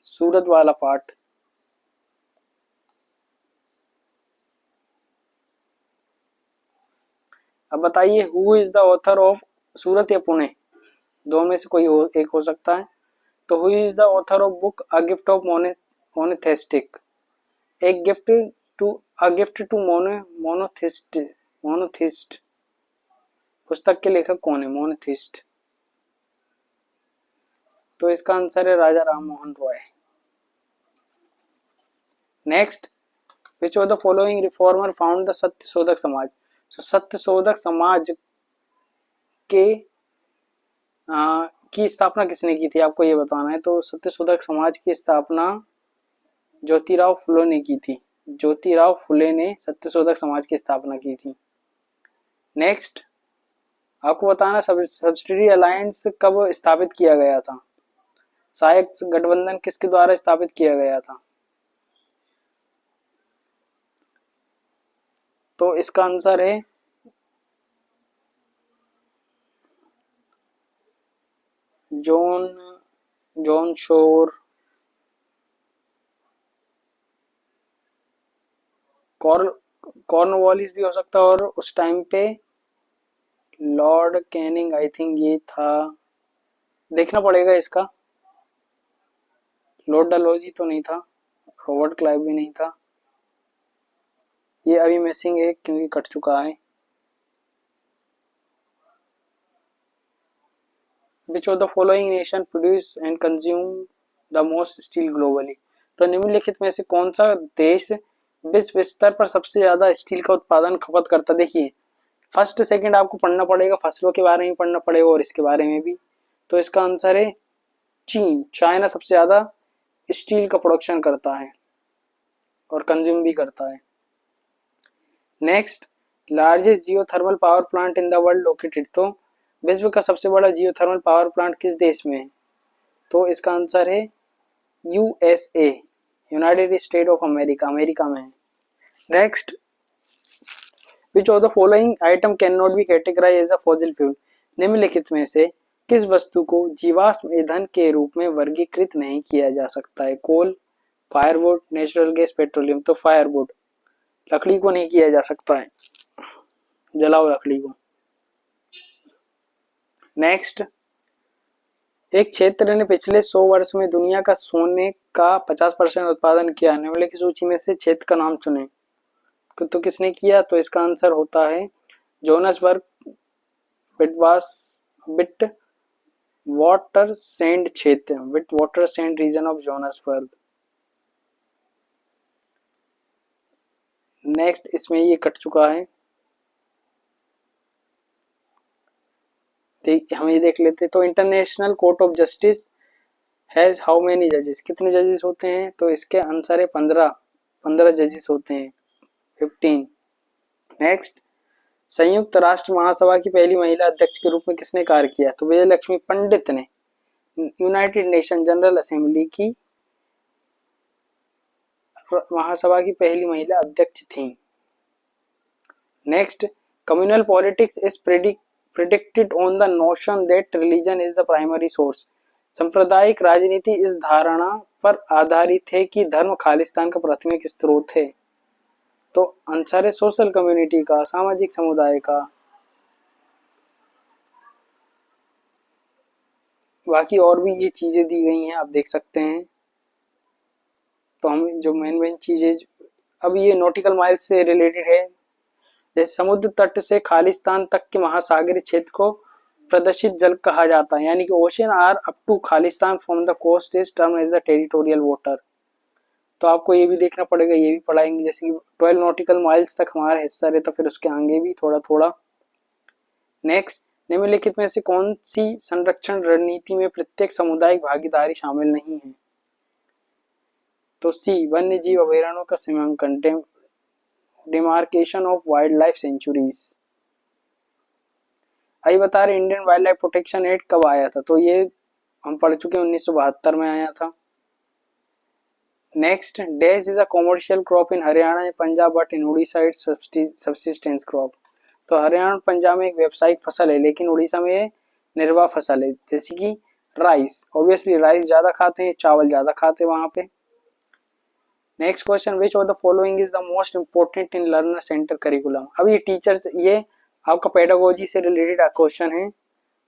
[SPEAKER 1] सूरत वाला पार्ट। अब बताइए, who is the author of Surat या पुणे, दो में से कोई एक हो सकता है। तो who is the author of book a gift of monotheistic. एक गिफ्ट टू मोनोथिस्ट पुस्तक के लेखक कौन है? मोनोथिस्ट। तो इसका आंसर है Raja Ram Mohan Roy. Next, which of the following reformer found the Satyashodhak Samaj. तो सत्यशोधक समाज के की स्थापना किसने की थी, आपको ये बताना है। तो सत्यशोधक समाज की स्थापना ज्योतिराव फुले ने की थी। ज्योतिराव फुले ने सत्यशोधक समाज की स्थापना की थी। नेक्स्ट आपको बताना सब्सिडी अलायंस कब स्थापित किया गया था। सहायक गठबंधन किसके द्वारा स्थापित किया गया था। तो इसका आंसर है जॉन शोर, कॉर्नवालिस भी हो सकता है, और उस टाइम पे लॉर्ड कैनिंग आई थिंक ये था, देखना पड़ेगा इसका। लॉर्ड डलहौजी तो नहीं था, रॉबर्ट क्लाइव भी नहीं था, ये अभी मिसिंग है क्योंकि कट चुका है। Which of the following nation produce and consume the most steel globally? तो निम्नलिखित में से कौन सा देश विश्व स्तर पर सबसे ज्यादा स्टील का उत्पादन खपत करता। देखिए फर्स्ट सेकंड आपको पढ़ना पड़ेगा, फसलों के बारे में पढ़ना पड़ेगा और इसके बारे में भी। तो इसका आंसर है चीन। चाइना सबसे ज्यादा स्टील का प्रोडक्शन करता है और कंज्यूम भी करता है। Next largest geothermal power plant in the world located. तो विश्व का सबसे बड़ा जियोथर्मल पावर प्लांट किस देश में है। तो इसका आंसर है USA, United State of America, America में है। Next which of the following item can not be categorize as a fossil fuel. निम्नलिखित में से किस वस्तु को जीवाश्म ईंधन के रूप में वर्गीकृत नहीं किया जा सकता है। कोल, फायरवुड, नेचुरल गैस, पेट्रोलियम। तो फायरवुड, लकड़ी को नहीं किया जा सकता है, जलाओ लकड़ी को। नेक्स्ट एक क्षेत्र ने पिछले 100 वर्ष में दुनिया का सोने का 50% उत्पादन किया। निम्नलिखित सूची में से क्षेत्र का नाम चुने। तो किसने किया। तो इसका आंसर होता है जोनासबर्ग बिट वाटर सैंड क्षेत्र, Witwatersrand region of Johannesburg. Next इसमें ये कट चुका है, हम ये देख लेते। तो international court of justice has how many जजेस। कितने जजेस होते हैं। तो इसके आंसर है 15 जजेस होते हैं, 15। नेक्स्ट संयुक्त राष्ट्र महासभा की पहली महिला अध्यक्ष के रूप में किसने कार्य किया। तो विजय लक्ष्मी पंडित ने यूनाइटेड नेशन जनरल असेंबली की महासभा की पहली महिला अध्यक्ष थी। Next communal politics is predicted on the notion that religion is the primary source। सांप्रदायिक राजनीति इस धारणा पर आधारित है कि धर्म खालिस्तान का प्राथमिक स्रोत है। तो आंसर है सोशल कम्युनिटी का, सामाजिक समुदाय का। बाकी और भी ये चीजें दी गई हैं, आप देख सकते हैं। तो हम जो मेन चीजें, अब ये नॉटिकल माइल से रिलेटेड है। जैसे समुद्र तट से खालिस्तान तक के महासागरीय क्षेत्र को प्रदर्शित जल कहा जाता है, यानी कि ocean are up to Khalistan from the coast is term as the territorial water. तो आपको ये भी देखना पड़ेगा, ये भी पढ़ाएंगे। जैसे कि 12 नॉटिकल माइल्स तक हमारा हिस्सा रहता, फिर उसके आगे भी थोड़ा थोड़ा। नेक्स्ट निम्नलिखित में से कौन सी संरक्षण रणनीति में प्रत्येक सामुदायिक भागीदारी शामिल नहीं है। तो सी वन्य जीव अभयारण्यों का सीमांकन, demarcation of wild life sanctuaries. आइए बता रहे Indian wildlife protection act कब आया था। तो ये हम पढ़ चुके हैं, 1972 में आया था। Next dash is a commercial crop in Haryana and Punjab but in Orissa it's subsistence crop. तो हरियाणा पंजाब में एक व्यावसायिक फसल है, लेकिन उड़ीसा में निर्वाह फसल है। जैसे कि राइस, ऑब्वियसली राइस ज्यादा खाते हैं, चावल ज्यादा खाते हैं वहां पे। Next question which of the following is the most important in learner centre curriculum. अब ये टीचर्स, ये आपका पेडागोजी से रिलेटेड क्वेश्चन है,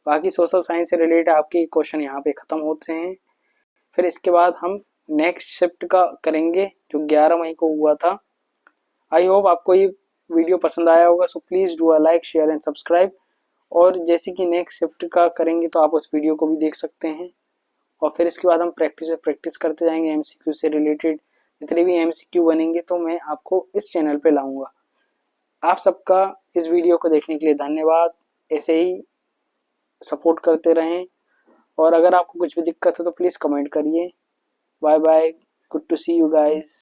[SPEAKER 1] बाकी सोशल साइंस से रिलेटेड आपके क्वेश्चन यहाँ पे खत्म होते हैं। फिर इसके बाद हम नेक्स्ट शिफ्ट का करेंगे जो 11 मई को हुआ था। आई होप आपको ये वीडियो पसंद आया होगा, so please do a like share and subscribe. और जैसे कि नेक्स्ट शिफ्ट का करेंगे तो आप उस वीडियो को भी देख सकते हैं। और फिर इसके बाद हम प्रैक्टिस करते जाएंगे एमसीक्यू से रिलेटेड, जितने भी MCQ बनेंगे तो मैं आपको इस चैनल पे लाऊंगा। आप सबका इस वीडियो को देखने के लिए धन्यवाद। ऐसे ही सपोर्ट करते रहें, और अगर आपको कुछ भी दिक्कत हो तो प्लीज़ कमेंट करिए। Bye bye, good to see you guys.